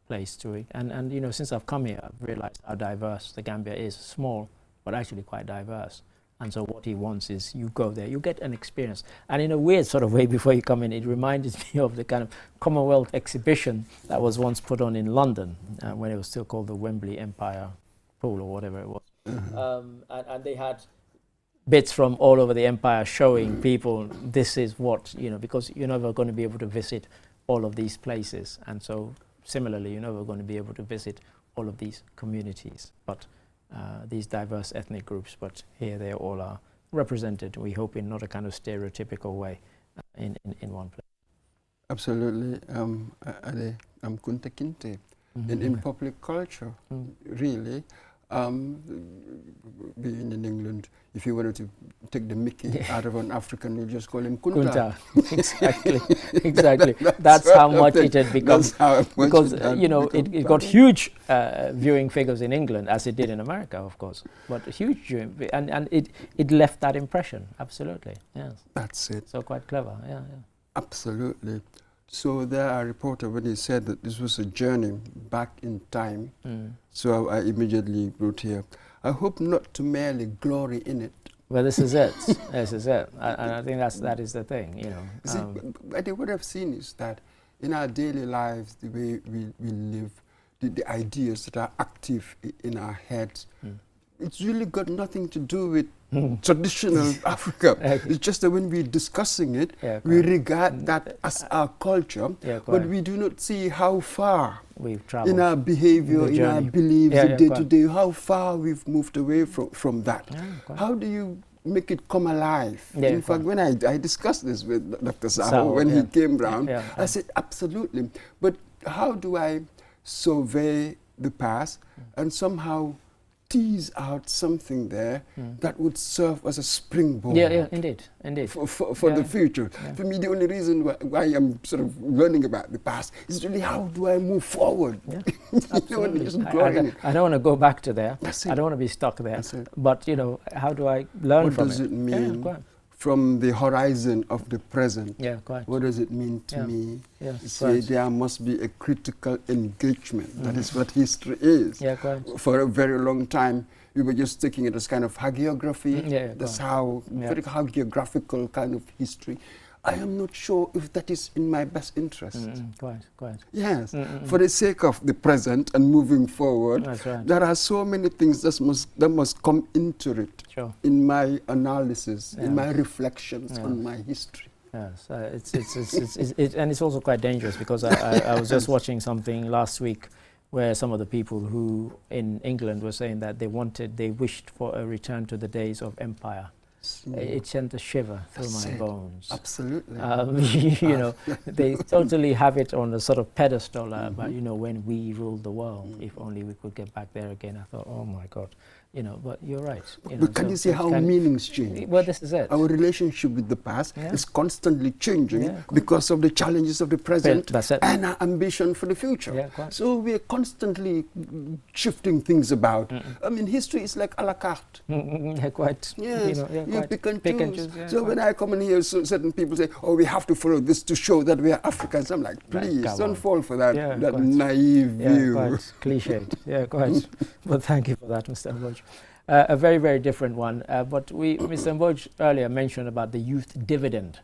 place to it. And since I've come here, I've realized how diverse the Gambia is. Small, but actually quite diverse. And so what he wants is you go there, you get an experience. And in a weird sort of way, before you come in, it reminded me of the kind of Commonwealth exhibition that was once put on in London when it was still called the Wembley Empire Pool or whatever it was. And they had bits from all over the empire showing people this is what, because you're never going to be able to visit all of these places. And so similarly, you're never going to be able to visit all of these communities. But these diverse ethnic groups, but here they all are represented, we hope, in not a kind of stereotypical way in one place. Absolutely. I'm Kunta Kinte. In public culture, really, being in England, if you wanted to take the mickey out of an African, you just call him Kunta. Exactly. That's how much it had become. Because it got huge viewing figures in England, as it did in America, of course. But huge, and it left that impression. Absolutely, yes. That's it. So quite clever, yeah. Absolutely. So there, I reported when he said that this was a journey back in time. So I immediately wrote here, I hope not to merely glory in it. Well, this is it. This is it. And I think that is the thing, See, what I've seen is that in our daily lives, the way we live, the ideas that are active in our heads, it's really got nothing to do with traditional Africa. It's just that when we're discussing it, we regard that as our culture, but we do not see how far we've traveled in our behavior, in our beliefs, day to day, how far we've moved away from that. How do you make it come alive? In fact, when I discussed this with Dr. Saho when he came round, I said, absolutely. But how do I survey the past and somehow tease out something there that would serve as a springboard. Yeah, indeed. For the future. Yeah. For me, the only reason why I'm sort of learning about the past is really how do I move forward? Yeah, absolutely. I don't want to go back to there. I don't want to be stuck there. But, you know, how do I learn from it? What does it mean from the horizon of the present? Yeah, quite. What does it mean to me? Yeah, there must be a critical engagement. That is what history is. Yeah, quite. For a very long time, we were just taking it as kind of hagiography. That's how, very hagiographical kind of history. I am not sure if that is in my best interest. Quite. Yes, for the sake of the present and moving forward, there are so many things that must come into it in my analysis, in my reflections on my history. Yes, and it's also quite dangerous because I was just watching something last week where some of the people who in England were saying that they wished for a return to the days of empire. It sent a shiver through my bones. Absolutely. You know, they totally have it on a sort of pedestal, but you know, when we ruled the world, if only we could get back there again. I thought, oh my God. You know, but you're right. But can you see how meanings change? Well, this is it. Our relationship with the past is constantly changing because of the challenges of the present and our ambition for the future. So we're constantly shifting things about. I mean, history is like a la carte. Quite. Yes, you pick and choose. So when I come in here, certain people say, oh, we have to follow this to show that we are Africans. I'm like, please, don't fall for that, that naive view. Quite cliched. Yeah, quite. But thank you for that, Mr. Mboj. A very, very different one. But Mr. Mboj earlier mentioned about the youth dividend,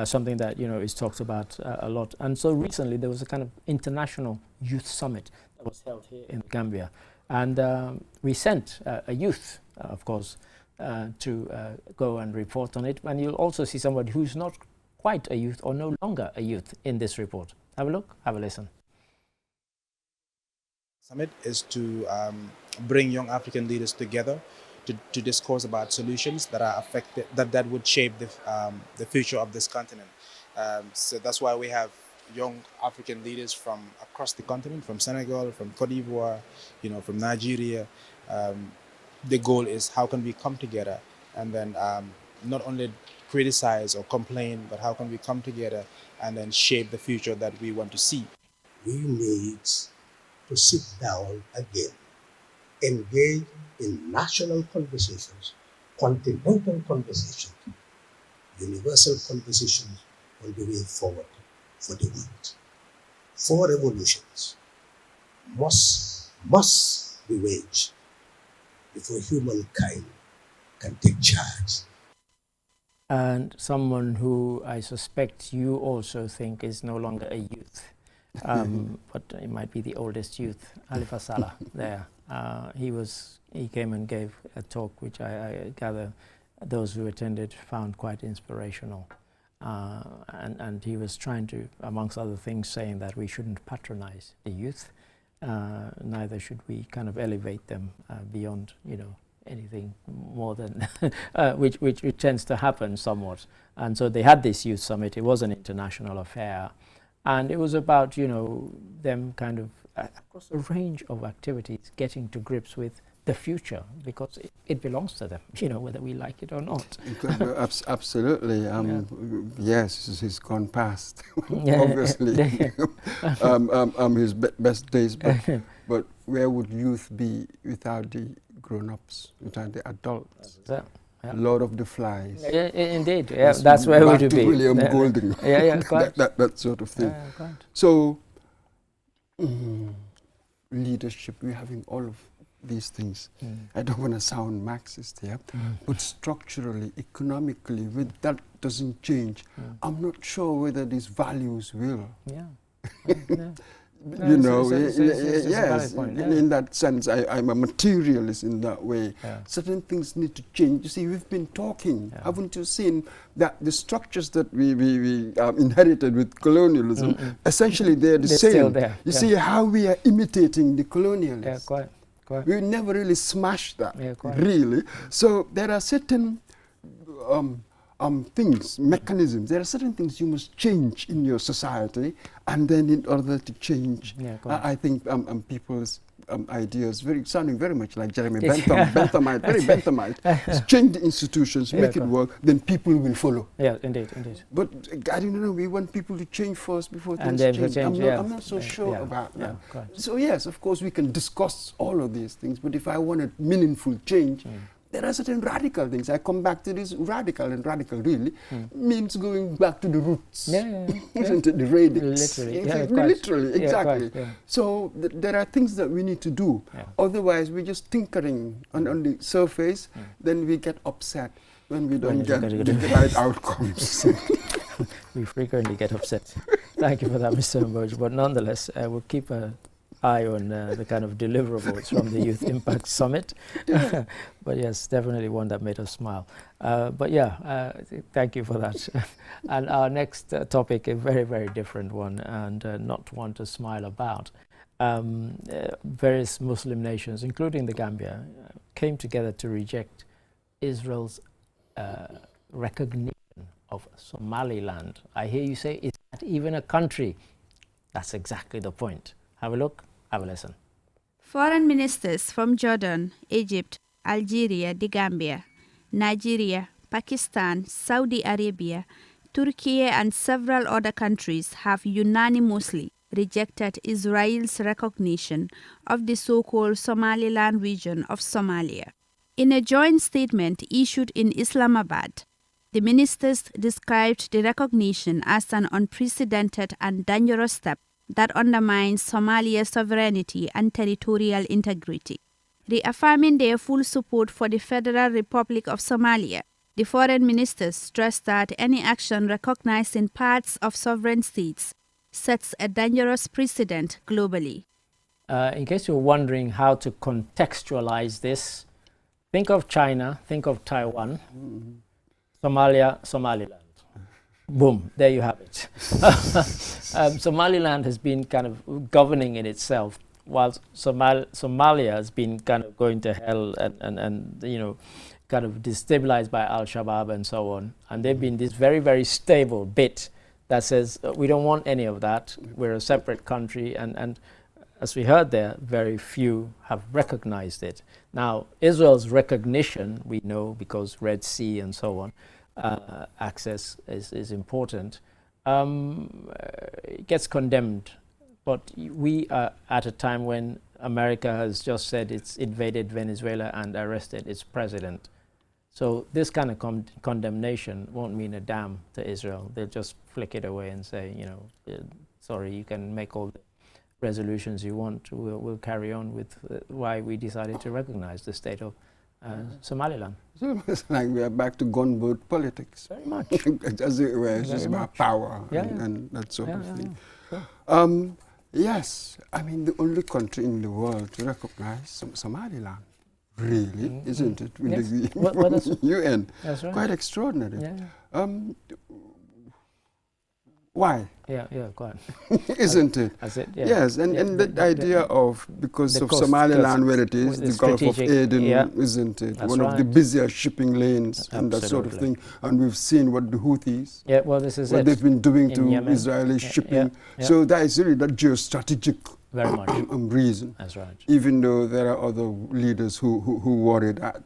something that, you know, is talked about a lot. And so recently there was a kind of international youth summit that was held here in Gambia. And we sent a youth, of course, to go and report on it. And you'll also see somebody who's not quite a youth or no longer a youth in this report. Have a look, have a listen. Summit is to bring young African leaders together to discourse about solutions that are affected, that would shape the future of this continent. So that's why we have young African leaders from across the continent, from Senegal, from Cote d'Ivoire, you know, from Nigeria. The goal is how can we come together and then not only criticize or complain, but how can we come together and then shape the future that we want to see. We need to sit down again, engage in national conversations, continental conversations, universal conversations on the way forward for the world. 4 revolutions must be waged before humankind can take charge. And someone who I suspect you also think is no longer a youth. But it might be the oldest youth, Halifa Sallah. There, he came and gave a talk, which I gather those who attended found quite inspirational, and he was trying to, amongst other things, saying that we shouldn't patronize the youth, neither should we kind of elevate them beyond, you know, anything more than which tends to happen somewhat. And so they had this youth summit. It was an international affair. And it was about, you know, them kind of across a range of activities getting to grips with the future, because it belongs to them, you know, whether we like it or not. Absolutely. Yes, he's gone past, obviously. His best days. But where would youth be without the grown-ups, without the adults? Lord of the Flies. Indeed, that's where we would be. William Golding. Quite. that sort of thing. So, leadership, we're having all of these things. I don't want to sound Marxist here, but structurally, economically, when that doesn't change, I'm not sure whether these values will. You know, yes, in that sense, I'm a materialist in that way. Certain things need to change. You see, we've been talking, haven't you seen that the structures that we inherited with colonialism, essentially they're the same. Still there. You see how we are imitating the colonialists. Quite. We never really smashed that, really. So there are certain things, mechanisms. There are certain things you must change in your society, and then in order to change, I think people's ideas, sounding very much like Jeremy Bentham, very Benthamite. Change the institutions, make it work, then people will follow. Yeah, indeed. But I don't know, we want people to change first before things change. I'm not so sure about that. So yes, of course, we can discuss all of these things, but if I wanted meaningful change, there are certain radical things. I come back to this radical, and radical really means going back to the roots. Isn't it? The radix. Literally, exactly. So there are things that we need to do. Otherwise, we're just tinkering on the surface, then we get upset when we don't get the right outcomes. We frequently get upset. Thank you for that, Mr. Mboj. But nonetheless, we'll keep an eye on the kind of deliverables from the Youth Impact Summit. But yes, definitely one that made us smile. But yeah, thank you for that. And our next topic, a very, very different one, and not one to smile about. Various Muslim nations, including the Gambia, came together to reject Israel's recognition of Somaliland. I hear you say, is that even a country? That's exactly the point. Have a look, have a listen. Foreign ministers from Jordan, Egypt, Algeria, the Gambia, Nigeria, Pakistan, Saudi Arabia, Turkey and several other countries have unanimously rejected Israel's recognition of the so-called Somaliland region of Somalia. In a joint statement issued in Islamabad, the ministers described the recognition as an unprecedented and dangerous step that undermines Somalia's sovereignty and territorial integrity. Reaffirming their full support for the Federal Republic of Somalia, the foreign ministers stressed that any action recognizing parts of sovereign states sets a dangerous precedent globally. In case you're wondering how to contextualize this, think of China, think of Taiwan, Somalia, Somaliland. Boom, there you have it. Somaliland has been kind of governing in itself, while Somalia has been kind of going to hell and you know, kind of destabilized by Al-Shabaab and so on. And they've been this very, very stable bit that says, we don't want any of that. We're a separate country. And as we heard there, very few have recognized it. Now, Israel's recognition, we know because Red Sea and so on, access is important. It gets condemned, but we are at a time when America has just said it's invaded Venezuela and arrested its president. So this kind of condemnation won't mean a damn to Israel. They'll just flick it away and say, you know, sorry, you can make all the resolutions you want. We'll carry on with why we decided to recognize the state of Somaliland. So it's like we are back to gunboat politics. Very much. As it were, it's just about power and that sort of thing. Sure. Yes, I mean, the only country in the world to recognize Somaliland, really, isn't it? Yes. The UN. That's right. Quite extraordinary. Yeah. Why? Yeah, quite. Isn't it? That's it, yeah. Yes, and the idea of, because of coast, Somaliland where it is, the Gulf of Aden, isn't it? That's one of the busiest shipping lanes and that sort of thing. And we've seen what the Houthis, what they've been doing to Yemen. Israeli shipping. So that is really that geostrategic very much reason. That's right. Even though there are other leaders who worry that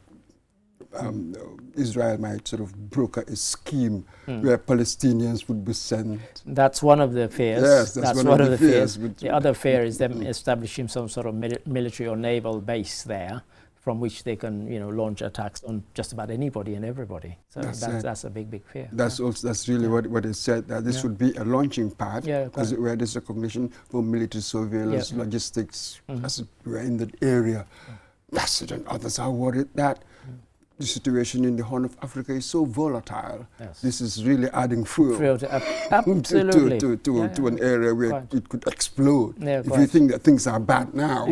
Israel might sort of broker a scheme where Palestinians would be sent. That's one of the fears. Yes, that's one of the fears. The other fear is them establishing some sort of military or naval base there from which they can, you know, launch attacks on just about anybody and everybody. So that's a big fear. That's really what is said, that this would be a launching pad, as it were, this recognition for military surveillance, logistics, as it were, in that area. Bassett and others are worried that the situation in the Horn of Africa is so volatile. Yes. This is really adding fuel to an area where it could explode. If you think that things are bad now,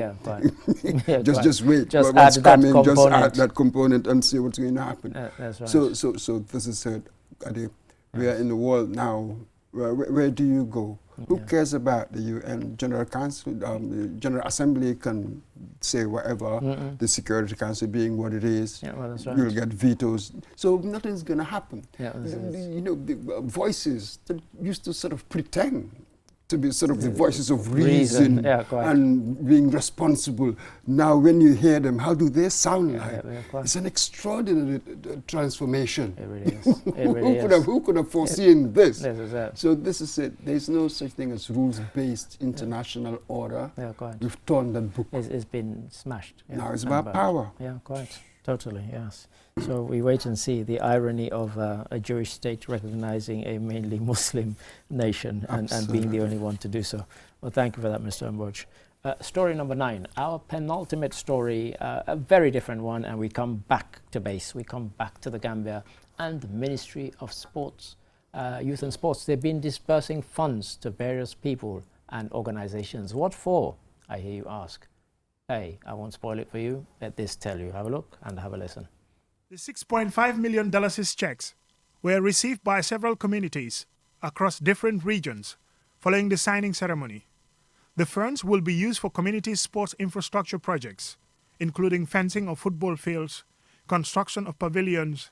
just wait. What's coming, just add that component and see what's going to happen. That's right. So this is it. We are in the world now. Where do you go? Who cares about the UN General Council? The General Assembly can say whatever, the Security Council being what it is. That's right. You'll get vetoes. So nothing's going to happen. You know, the voices that used to sort of pretend to be sort of the voices of reason Yeah, and being responsible. Now, when you hear them, how do they sound like? It's an extraordinary transformation. It really is. It really who could have foreseen this? This is it. So this is it. There's no such thing as rules-based international order. Yeah, quite. We've torn that book. It's been smashed. Yeah, now it's about power. Yeah, quite. Totally, yes. So we wait and see the irony of a Jewish state recognizing a mainly Muslim nation and being the only one to do so. Well, thank you for that, Mr. Mboj. Story number 9, our penultimate story, a very different one, and we come back to base. We come back to the Gambia and the Ministry of Sports, Youth and Sports. They've been dispersing funds to various people and organizations. What for, I hear you ask? Hey, I won't spoil it for you. Let this tell you. Have a look and have a listen. The $6.5 million checks were received by several communities across different regions following the signing ceremony. The funds will be used for community sports infrastructure projects, including fencing of football fields, construction of pavilions,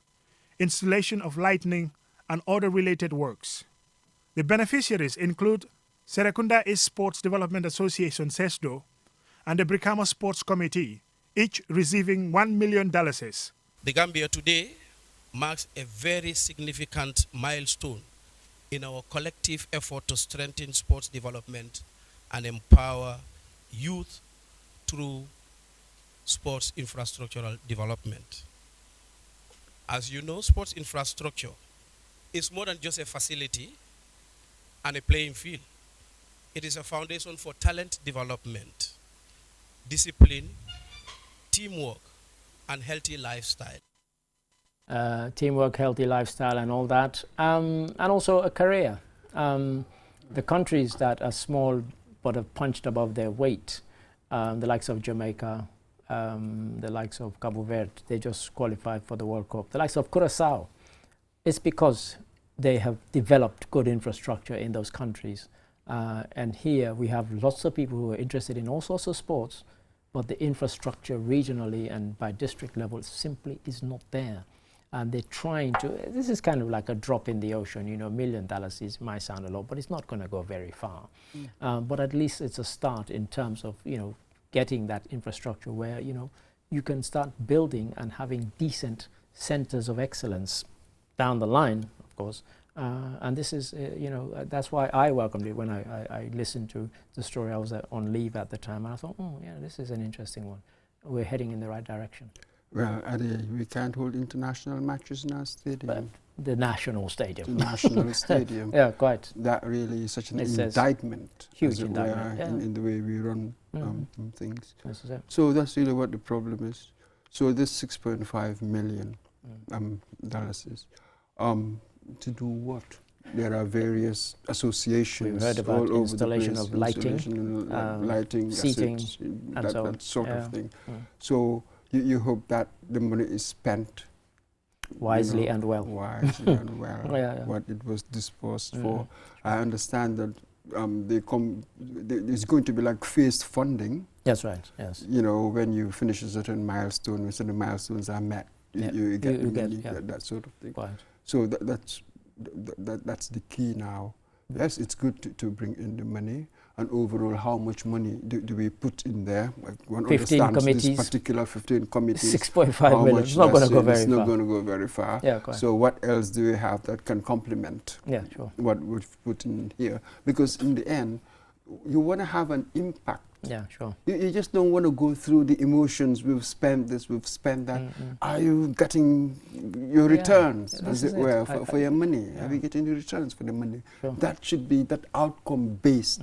installation of lighting, and other related works. The beneficiaries include Serekunda East Sports Development Association, SESDO, and the Brikama Sports Committee, each receiving $1 million. The Gambia today marks a very significant milestone in our collective effort to strengthen sports development and empower youth through sports infrastructural development. As you know, sports infrastructure is more than just a facility and a playing field. It is a foundation for talent development, discipline, teamwork, and healthy lifestyle. Teamwork, healthy lifestyle, and all that, and also a career. The countries that are small but have punched above their weight, the likes of Jamaica, the likes of Cabo Verde, they just qualified for the World Cup. The likes of Curaçao, it's because they have developed good infrastructure in those countries. And here we have lots of people who are interested in all sorts of sports, but the infrastructure regionally and by district level simply is not there. And they're trying to, this is kind of like a drop in the ocean, you know, $1 million might sound a lot, but it's not going to go very far. But at least it's a start in terms of, you know, getting that infrastructure where, you know, you can start building and having decent centers of excellence down the line, of course. And this is, you know, that's why I welcomed it when I listened to the story. I was on leave at the time, and I thought, oh, yeah, this is an interesting one. We're heading in the right direction. Well, we can't hold international matches in our stadium. But the national stadium. The national stadium. Yeah, quite. That really is such an indictment, huge indictment, in the way we run things. This is it. So that's really what the problem is. So this $6.5 million dollars is to do what? There are various associations. We've heard about all installation over the of place, lighting, seating, and that sort of thing. So you hope that the money is spent wisely and well. Wisely and well. What it was disposed for. I understand that there's going to be like phased funding. That's right. Yes. You know, when you finish a certain milestone, when certain milestones are met, you get that sort of thing. Right. So that's the key now. Yes, it's good to bring in the money, and overall, how much money do we put in there? Like one 15 committees. This particular 15 committees. 6.5 million. It's not going to go very far. It's not going to go very far. Yeah, quite. So what else do we have that can complement what we've put in here? Because in the end, you want to have an impact. Yeah, sure. You just don't want to go through the emotions. We've spent this, we've spent that. Are you getting your returns, as it were, for your money? Are you getting the returns for the money? Sure. That should be that outcome-based,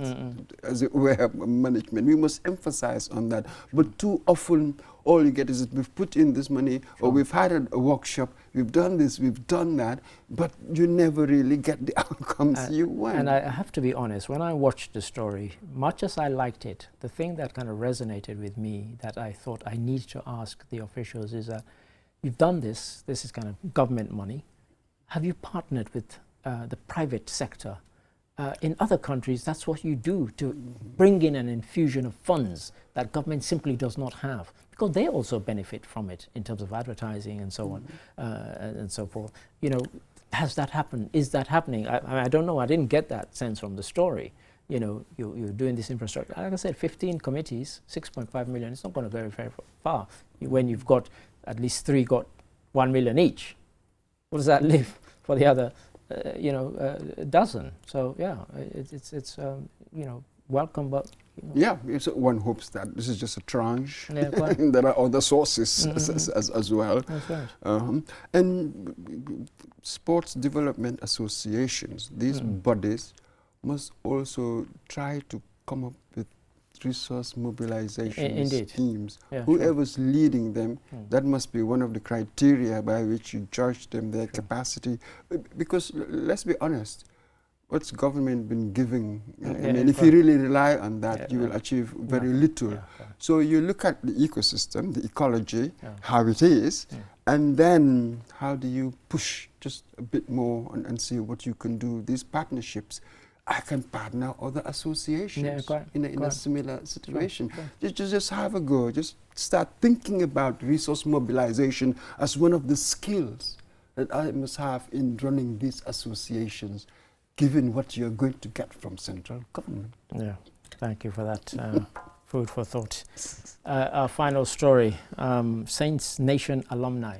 as it were, management. We must emphasize on that. But too often, all you get is that we've put in this money, or we've had a workshop, we've done this, we've done that, but you never really get the outcomes you want. And I have to be honest, when I watched the story, much as I liked it, the thing that kind of resonated with me that I thought I need to ask the officials is that you've done this is kind of government money. Have you partnered with the private sector? In other countries, that's what you do to bring in an infusion of funds that government simply does not have, because they also benefit from it in terms of advertising and so on and so forth. You know, has that happened? Is that happening? I don't know. I didn't get that sense from the story. you know, you're doing this infrastructure. Like I said, 15 committees, 6.5 million, it's not going to go very, very far. When you've got at least 3 got 1 million each, what does that leave for the other, a dozen? So yeah, it's you know, welcome, but yeah, one hopes that this is just a tranche. Yeah, there are other sources as well. That's right. And sports development associations, these bodies must also try to come up with resource mobilization schemes. Yeah, whoever's leading them, that must be one of the criteria by which you judge them, their capacity. Because let's be honest, what's government been giving? I mean, if you really rely on that, you will achieve very little. So you look at the ecosystem, the ecology, how it is, and then how do you push just a bit more and see what you can do. These partnerships, I can partner other associations in a similar situation. Just have a go. Just start thinking about resource mobilization as one of the skills that I must have in running these associations, given what you're going to get from central government. Yeah, thank you for that food for thought. Our final story, Saints Nation alumni,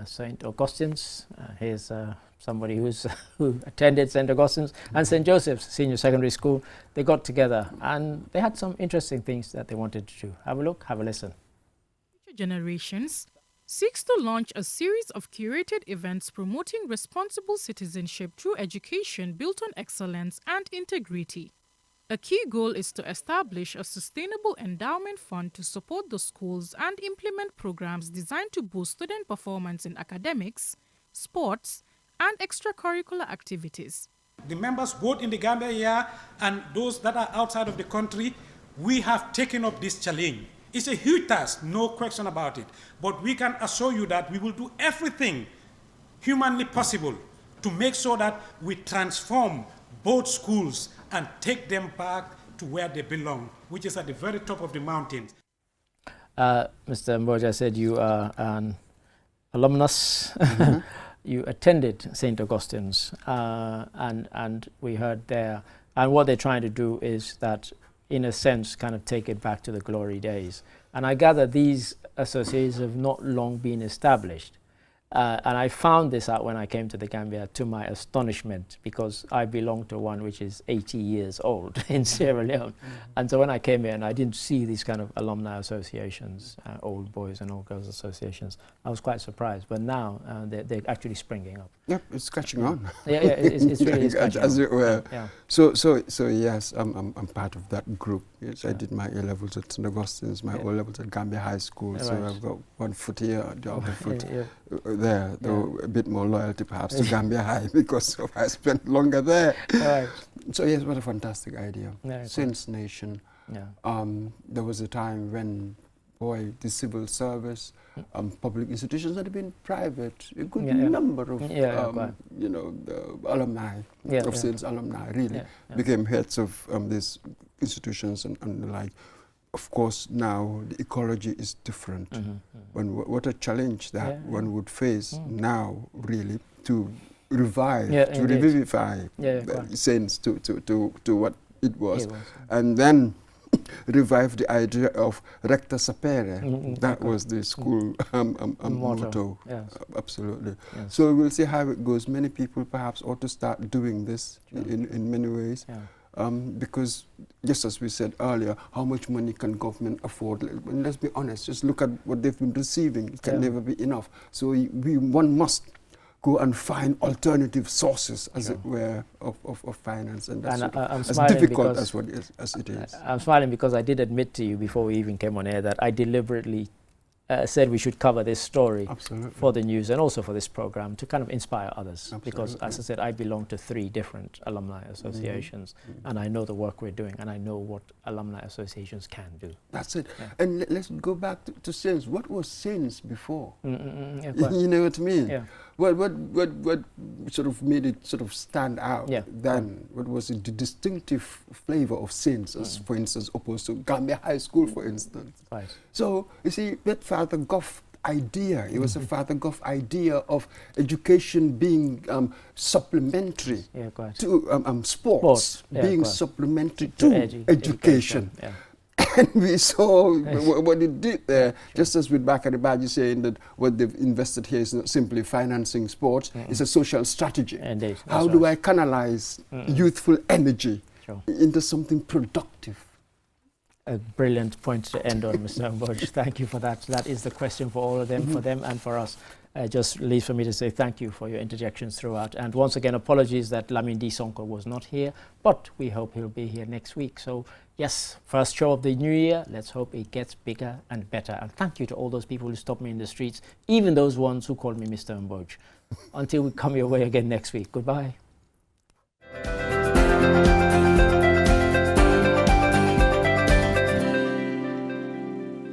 St. Augustine's. Here's somebody who attended St. Augustine's and St. Joseph's Senior Secondary School. They got together and they had some interesting things that they wanted to do. Have a look, have a listen. Future Generations seeks to launch a series of curated events promoting responsible citizenship through education built on excellence and integrity. A key goal is to establish a sustainable endowment fund to support the schools and implement programs designed to boost student performance in academics, sports, and extracurricular activities. The members both in the Gambia here and those that are outside of the country, we have taken up this challenge. It's a huge task, no question about it. But we can assure you that we will do everything humanly possible to make sure that we transform both schools and take them back to where they belong, which is at the very top of the mountains. Mr. Mboja said you are an alumnus. You attended St. Augustine's, and we heard there, and what they're trying to do is that, in a sense, kind of take it back to the glory days. And I gather these associations have not long been established. And I found this out when I came to the Gambia, to my astonishment, because I belong to one which is 80 years old in Sierra Leone. And so when I came here and I didn't see these kind of alumni associations, old boys and old girls associations, I was quite surprised. But now they're actually springing up. Yep, it's catching on. It's really catching as it were. Yeah. So yes, I'm part of that group. Yes, I did my A-levels at St. Augustine's, my O-levels at Gambia High School. So I've got one foot here, the other foot there, though a bit more loyalty perhaps to Gambia High because I spent longer there. So yes, what a fantastic idea. Saints Nation. There was a time when, boy, the civil service, public institutions had been private. A good number of, the alumni of Saints alumni really became heads of these institutions and the like. Of course, now the ecology is different. What a challenge that one would face now, really, to revive, to revivify the Saints to what it was. And then revive the idea of recta sapere. That was the school motto. Absolutely. So we'll see how it goes. Many people perhaps ought to start doing this in many ways. Because just as we said earlier, how much money can government afford? And let's be honest, just look at what they've been receiving. It can never be enough. So one must go and find alternative sources, as it were, of finance. And that's as difficult as it is. I'm smiling because I did admit to you before we even came on air that I deliberately said we should cover this story for the news and also for this program to kind of inspire others. Because, as I said, I belong to 3 different alumni associations, and I know the work we're doing, and I know what alumni associations can do. That's it. And let's go back to SAINS. What was SAINS before? You know what I mean? What sort of made it sort of stand out then? What was the distinctive flavor of SAINS, as for instance, opposed to Gambia High School, for instance? So, you see, that Father Gough idea. It was a Father Gough idea of education being supplementary to sports being supplementary to education. Yeah. And we saw what it did there, just as with Bakary Badji saying that what they've invested here is not simply financing sports, it's a social strategy. Indeed, how do I canalize youthful energy into something productive? A brilliant point to end on, Mr. Mbodj. Thank you for that. That is the question for all of them, for them and for us. Just leaves for me to say thank you for your interjections throughout. And once again, apologies that Lamin D. Sonko was not here, but we hope he'll be here next week. So yes, first show of the new year. Let's hope it gets bigger and better. And thank you to all those people who stopped me in the streets, even those ones who called me Mr. Mbodj. Until we come your way again next week. Goodbye.